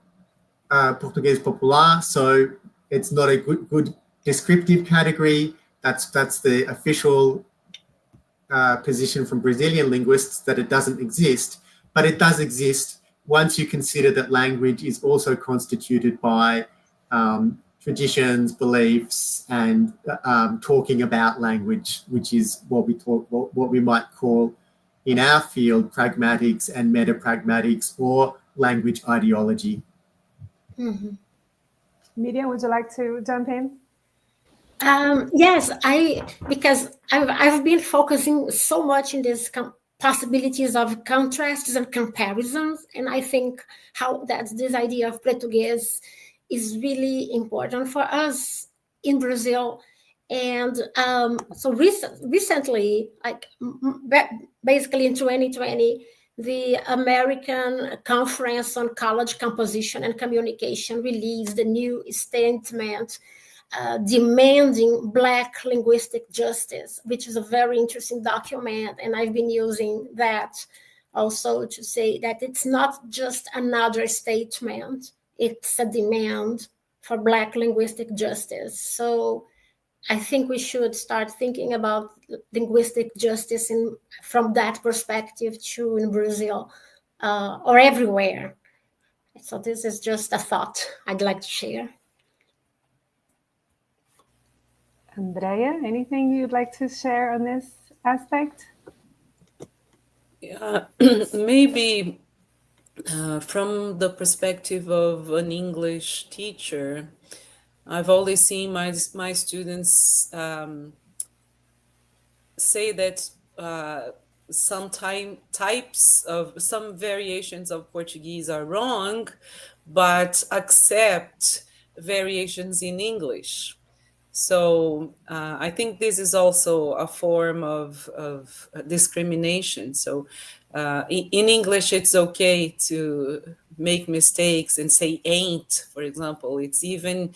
Português popular, so it's not a good descriptive category. That's the official position from Brazilian linguists, that it doesn't exist, but it does exist once you consider that language is also constituted by traditions, beliefs, and talking about language, which is what we might call in our field pragmatics and metapragmatics, or language ideology. Mm-hmm. Miriam, would you like to jump in? Yes, because I've been focusing so much in this possibilities of contrasts and comparisons, and I think how that this idea of português is really important for us in Brazil. And so recently, like basically in 2020, the American Conference on College Composition and Communication released a new statement demanding Black linguistic justice, which is a very interesting document, and I've been using that also to say that it's not just another statement, it's a demand for Black linguistic justice. So I think we should start thinking about linguistic justice from that perspective too in Brazil or everywhere. So this is just a thought I'd like to share. Andrea, anything you'd like to share on this aspect? Yeah, maybe from the perspective of an English teacher, I've always seen my students say that some variations of Portuguese are wrong, but accept variations in English. So I think this is also a form of discrimination. So in English, it's okay to make mistakes and say ain't, for example. It's even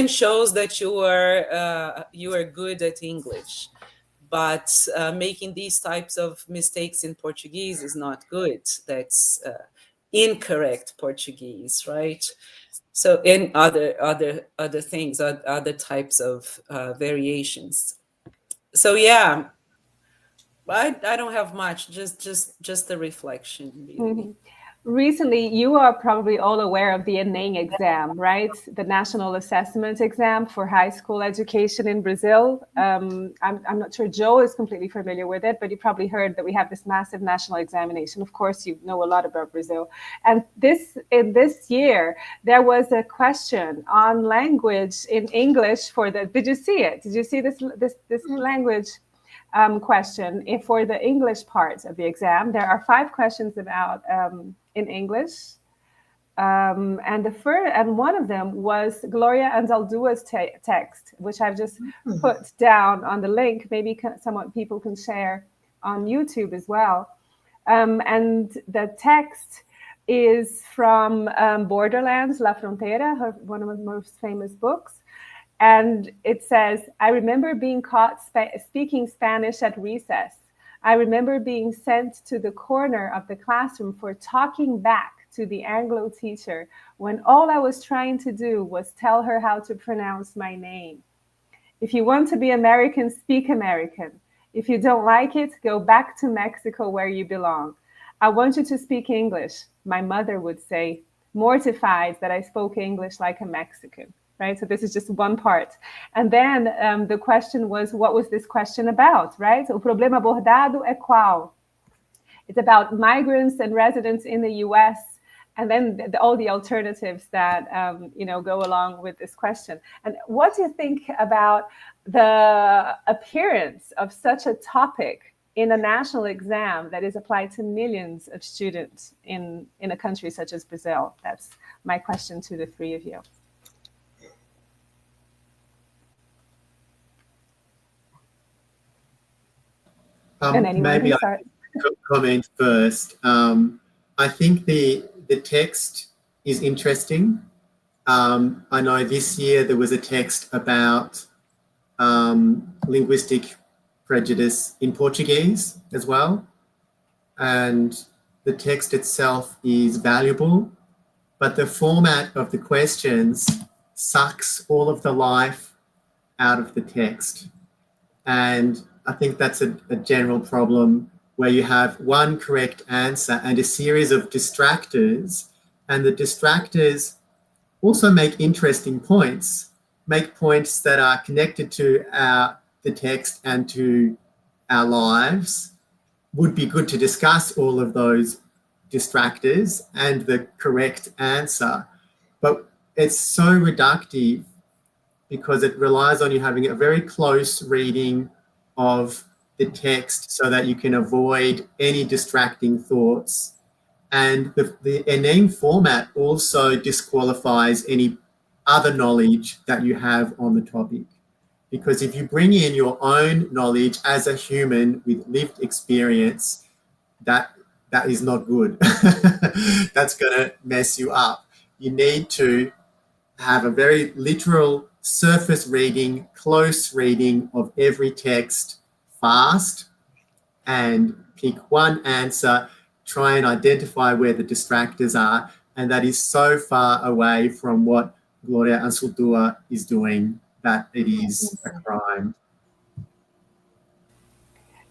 shows that you are good at English. But making these types of mistakes in Portuguese is not good. That's incorrect Portuguese, right? So in other things, other types of variations. So yeah, I don't have much, just a reflection, really. Mm-hmm. Recently, you are probably all aware of the ENEM exam, right? The national assessment exam for high school education in Brazil. I'm not sure Joe is completely familiar with it, but you probably heard that we have this massive national examination. Of course, you know a lot about Brazil. And in this year, there was a question on language in English for the. Did you see it? Did you see this language? Question for the English part of the exam. There are 5 questions about in English, and one of them was Gloria Anzaldua's text, which I've just put down on the link. Maybe people can share on YouTube as well. And the text is from Borderlands, La Frontera, one of her most famous books. And it says, I remember being caught speaking Spanish at recess. I remember being sent to the corner of the classroom for talking back to the Anglo teacher when all I was trying to do was tell her how to pronounce my name. If you want to be American, speak American. If you don't like it, go back to Mexico where you belong. I want you to speak English, my mother would say, mortified that I spoke English like a Mexican. Right? So this is just one part. And then the question was, what was this question about, right? O problema abordado é qual? It's about migrants and residents in the US, and then all the alternatives that, go along with this question. And what do you think about the appearance of such a topic in a national exam that is applied to millions of students in a country such as Brazil? That's my question to the 3 of you. Maybe I could comment first. I think the text is interesting. I know this year there was a text about linguistic prejudice in Portuguese as well. And the text itself is valuable, but the format of the questions sucks all of the life out of the text. And I think that's a general problem where you have one correct answer and a series of distractors, and the distractors also make interesting points, make points that are connected to the text and to our lives. Would be good to discuss all of those distractors and the correct answer, but it's so reductive because it relies on you having a very close reading of the text so that you can avoid any distracting thoughts. And the ENEM format also disqualifies any other knowledge that you have on the topic. Because if you bring in your own knowledge as a human with lived experience, that is not good. That's going to mess you up. You need to have a very literal surface reading, close reading of every text fast, and pick one answer try and identify where the distractors are, and that is so far away from what Gloria Anzaldúa is doing that it is a crime.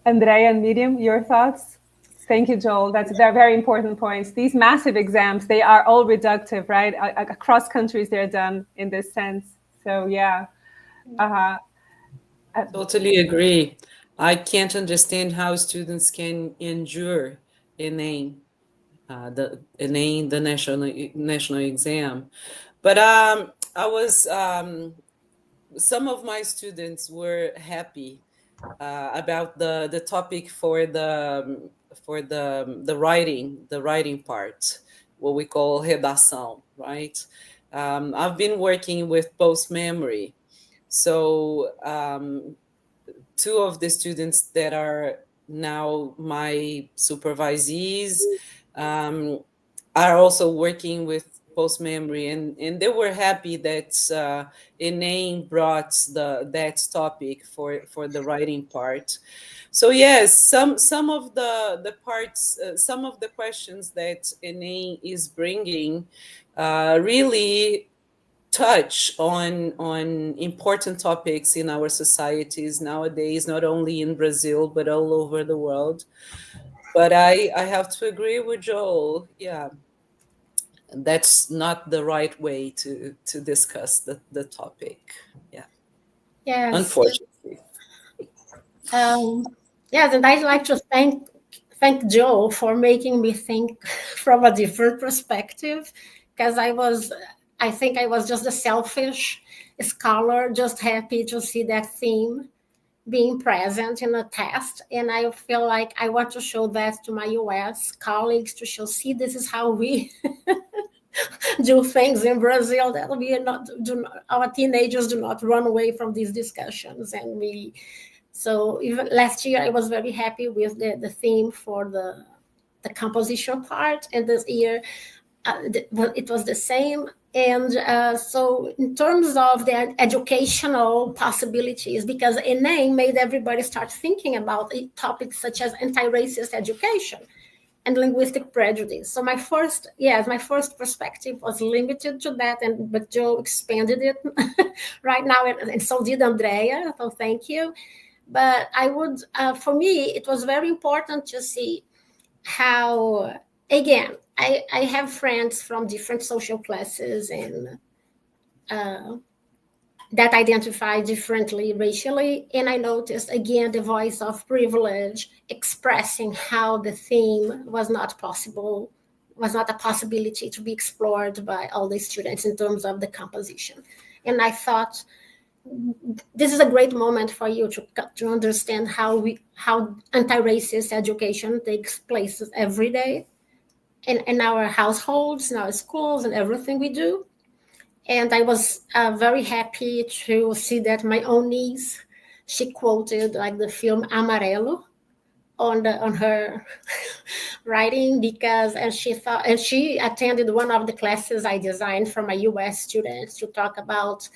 Andrea and Miriam, your thoughts? Thank you, Joel. They're very important points. These massive exams, they are all reductive, right? Across countries, they're done in this sense. So yeah. Totally agree. I can't understand how students can endure ENEM, the national exam. But I was some of my students were happy about the topic for the writing part, what we call redação, right? I've been working with post memory, so two of the students that are now my supervisees are also working with post memory, and they were happy that ENEM brought that topic for the writing part. So yes, some of the parts, some of the questions that ENEM is bringing really touch on important topics in our societies nowadays, not only in Brazil but all over the world. But I have to agree with Joel. Yeah, that's not the right way to discuss the topic. Yeah, Yes. unfortunately. Yes, and I'd like to thank Joe for making me think from a different perspective, because I think I was just a selfish scholar, just happy to see that theme being present in a test. And I feel like I want to show that to my US colleagues to show, see, this is how we do things in Brazil, that we are our teenagers do not run away from these discussions. And so even last year, I was very happy with the theme for the composition part, and this year it was the same. And so in terms of the educational possibilities, because ENEM made everybody start thinking about topics such as anti-racist education and linguistic prejudice. So my first perspective was limited to that, but Joe expanded it right now, and so did Andrea. So thank you. But I would, for me, it was very important to see how, again, I have friends from different social classes and that identify differently racially. And I noticed, again, the voice of privilege expressing how the theme was not a possibility to be explored by all the students in terms of the composition. And I thought, this is a great moment for you to understand how anti-racist education takes place every day in our households, in our schools, and everything we do. And I was very happy to see that my own niece, she quoted like the film Amarelo on her writing, because she attended one of the classes I designed for my US students to talk about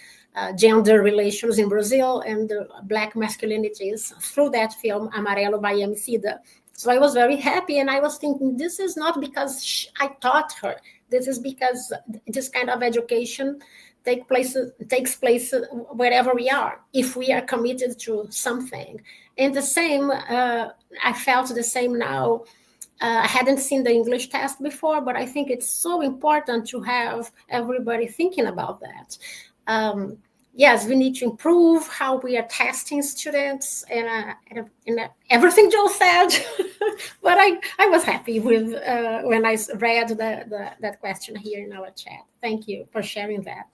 gender relations in Brazil and the Black masculinities through that film Amarelo by Emicida. So I was very happy, and I was thinking, this is not because I taught her. This is because this kind of education takes place wherever we are, if we are committed to something. And the same, I felt the same now. I hadn't seen the English test before, but I think it's so important to have everybody thinking about that. Yes, we need to improve how we are testing students and everything Joe said. But I was happy with when I read that question here in our chat. Thank you for sharing that.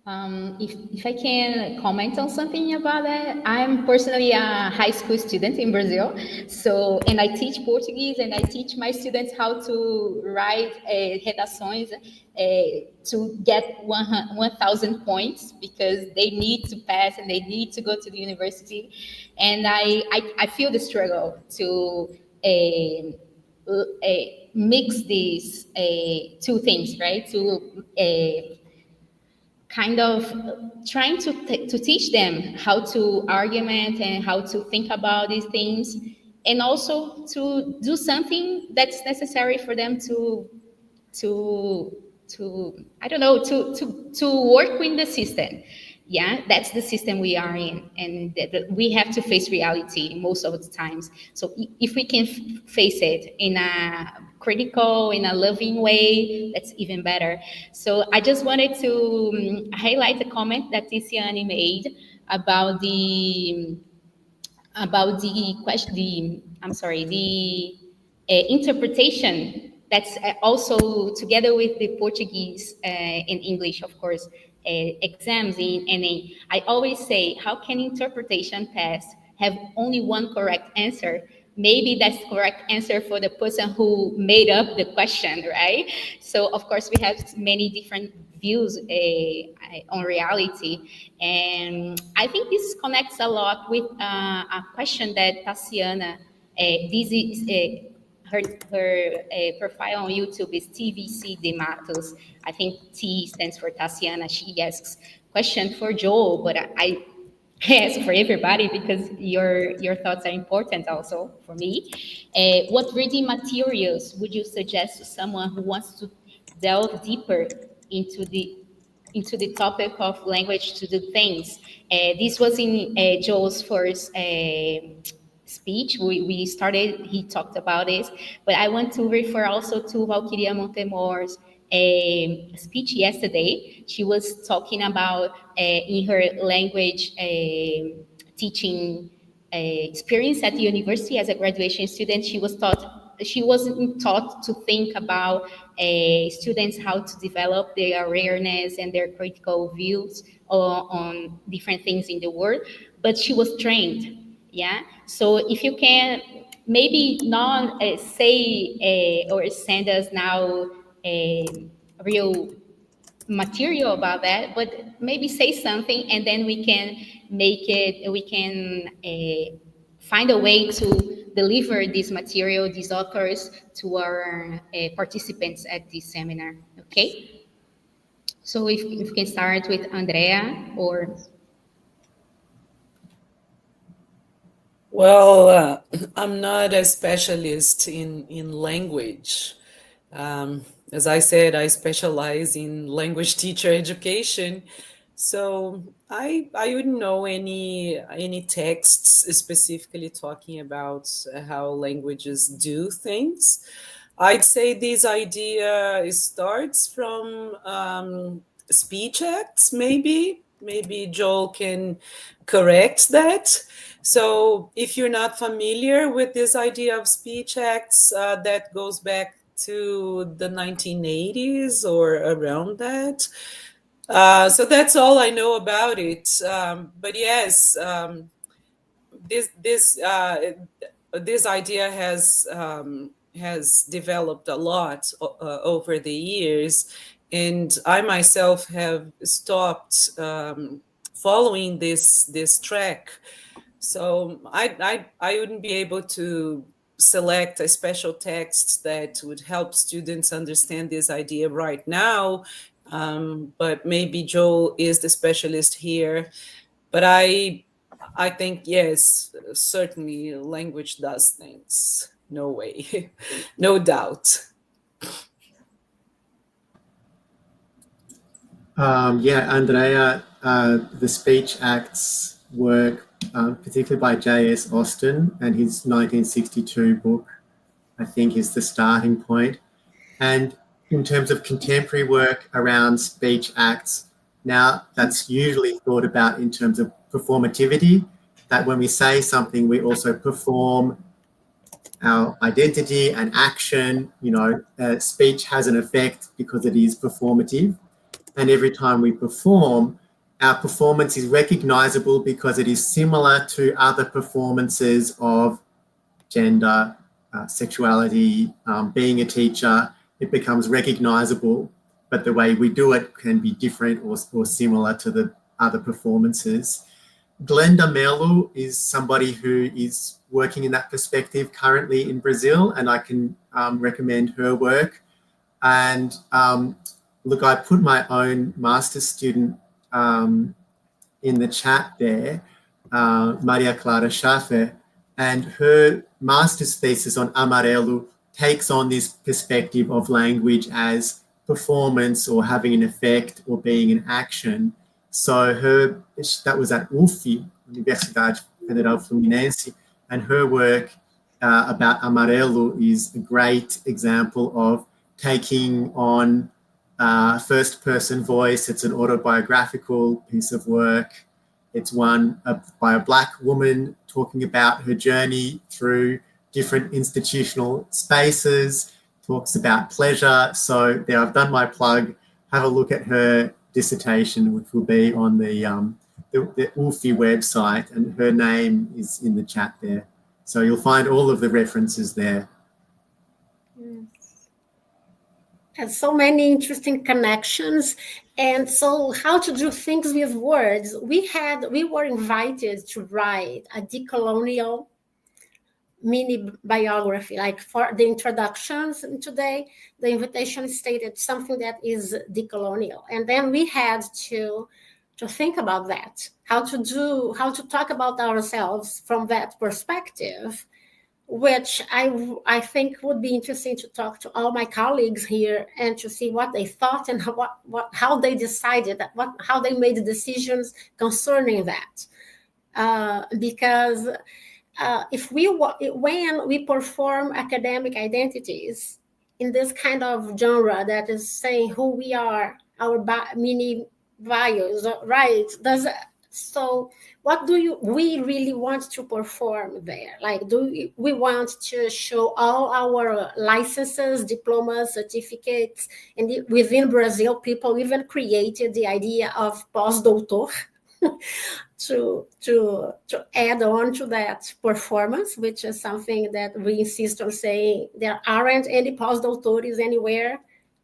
If I can comment on something about that, I'm personally a high school student in Brazil. So, and I teach Portuguese, and I teach my students how to write redações to get 1,000 points, because they need to pass and they need to go to the university. And I feel the struggle to mix these two things, right? To kind of trying to teach them how to argument and how to think about these things, and also to do something that's necessary for them to I don't know, to work with the system. Yeah, that's the system we are in, and we have to face reality most of the times. So if we can face it in a critical, in a loving way, that's even better. So I just wanted to highlight the comment that Tiziane made about the question, the I'm sorry, the interpretation. That's also together with the Portuguese and English, of course, exams in NA. I always say, how can interpretation tests have only one correct answer? Maybe that's the correct answer for the person who made up the question, right? So of course we have many different views on reality, and I think this connects a lot with a question that Tassiana, this is her profile on YouTube is TVC de Mattos. I think T stands for Tassiana. She asks question for Joel, but I ask for everybody because your thoughts are important also for me. What reading materials would you suggest to someone who wants to delve deeper into the topic of language to do things? This was in Joel's first speech. We started, he talked about this, but I want to refer also to Valkyria Montemor's speech yesterday. She was talking about in her language teaching experience at the university as a graduation student. She wasn't taught to think about students how to develop their awareness and their critical views on different things in the world, but she was trained. Yeah. So if you can maybe not say or send us now a real material about that, but maybe say something, and then we can find a way to deliver this material, these authors, to our participants at this seminar. Okay. So if we can start with Andrea or. Well, I'm not a specialist in language. As I said, I specialize in language teacher education. So I wouldn't know any texts specifically talking about how languages do things. I'd say this idea starts from speech acts, maybe. Maybe Joel can correct that. So if you're not familiar with this idea of speech acts, that goes back to the 1980s or around that. So that's all I know about it. But yes, this idea has developed a lot over the years, and I myself have stopped following this track. So I wouldn't be able to select a special text that would help students understand this idea right now. But maybe Joel is the specialist here. But I think, yes, certainly language does things. No way, no doubt. Yeah, Andrea, the speech acts work, particularly by J.S. Austen, and his 1962 book, I think, is the starting point. And in terms of contemporary work around speech acts, now that's usually thought about in terms of performativity, that when we say something, we also perform our identity and action. Speech has an effect because it is performative. And every time we perform, our performance is recognizable because it is similar to other performances of gender, sexuality, being a teacher. It becomes recognizable, but the way we do it can be different or similar to the other performances. Glenda Melo is somebody who is working in that perspective currently in Brazil, and I can recommend her work. And look, I put my own master's student in the chat there, Maria Clara Schaffer, And her master's thesis on Amarelo takes on this perspective of language as performance or having an effect or being an action. So that was at UFI, Universidade Federal Fluminense, and her work about Amarelo is a great example of taking on first person voice. It's an autobiographical piece of work. It's one by a Black woman talking about her journey through different institutional spaces, talks about pleasure. So there, I've done my plug. Have a look at her dissertation, which will be on the UFI website, and her name is in the chat there. So you'll find all of the references there. And so many interesting connections. And so how to do things with words. We were invited to write a decolonial mini biography, like for the introductions today, the invitation stated something that is decolonial. And then we had to think about that, how to talk about ourselves from that perspective, which I think would be interesting to talk to all my colleagues here and to see what they thought and how they decided, how they made decisions concerning that. Because when we perform academic identities in this kind of genre that is saying who we are, our mini values, right? So what we really want to perform there? Like, do we want to show all our licenses, diplomas, certificates? And within Brazil, people even created the idea of pós-doutor to add on to that performance, which is something that we insist on saying there aren't any pós-doutores anywhere,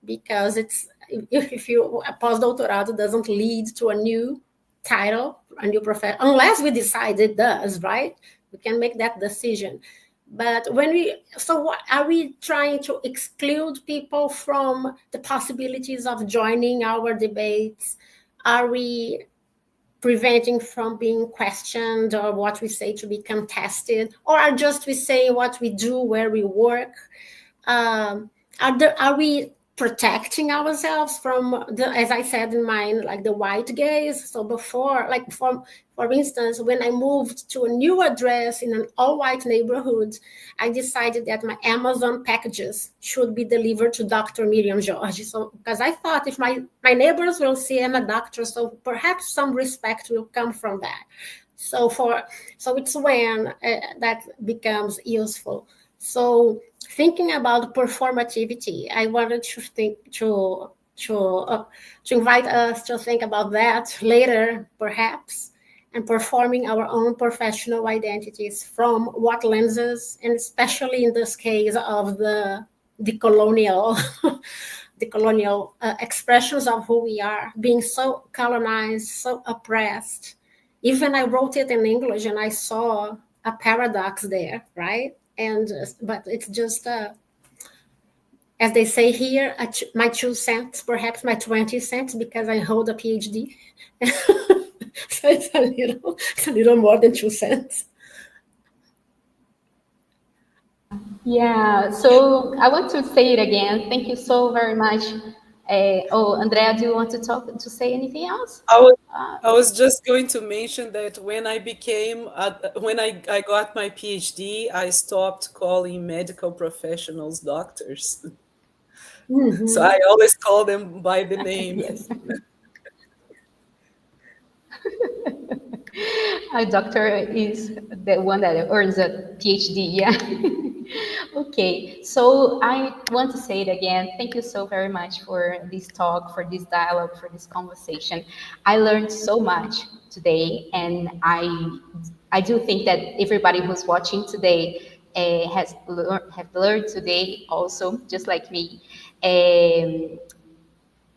because if a pós-doutorado doesn't lead to a new title, a new profession, unless we decide it does, right? We can make that decision. But what are we trying to exclude people from the possibilities of joining our debates? Are we preventing from being questioned, or what we say to be contested, or are just we say what we do where we work? Are we protecting ourselves from as I said in mine, like the white gaze? So before, like for instance, when I moved to a new address in an all-white neighborhood, I decided that my Amazon packages should be delivered to Dr. Miriam Jorge. So because I thought if my neighbors will see I'm a doctor, so perhaps some respect will come from that. So it's when that becomes useful. So thinking about performativity, I wanted to invite us to think about that later, perhaps, and performing our own professional identities from what lenses, and especially in this case of the colonial expressions of who we are, being so colonized, so oppressed. Even I wrote it in English and I saw a paradox there, right? But it's just, as they say here, my 2 cents, perhaps my 20 cents, because I hold a PhD. So it's a little more than 2 cents. Yeah, so I want to say it again. Thank you so very much. Andrea, do you want to say anything else? I was just going to mention that when I got my PhD, I stopped calling medical professionals doctors. Mm-hmm. So I always call them by the name. Yes. A doctor is the one that earns a PhD, yeah. Okay, so I want to say it again. Thank you so very much for this talk, for this dialogue, for this conversation. I learned so much today, and I do think that everybody who's watching today have learned today also, just like me.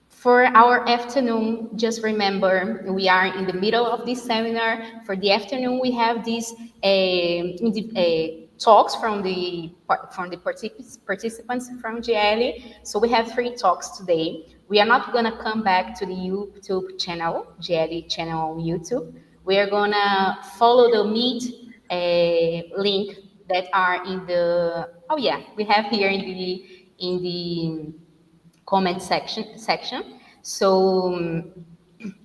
For our afternoon, just remember, we are in the middle of this seminar. For the afternoon, we have these talks from the participants from GEELLE. So we have 3 talks today. We are not going to come back to the YouTube channel, GEELLE channel on YouTube. We are going to follow the Meet link that are in the, oh yeah, we have here in the comment section. So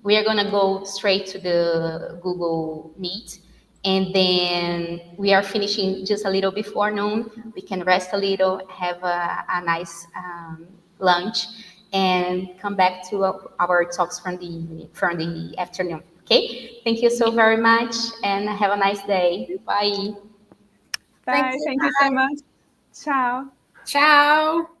we are gonna go straight to the Google Meet, and then we are finishing just a little before noon. We can rest a little, have a nice lunch, and come back to our talks from the afternoon. Okay, thank you so very much, and have a nice day. Bye. Thank Bye. you. Thank you so much. Ciao. Ciao.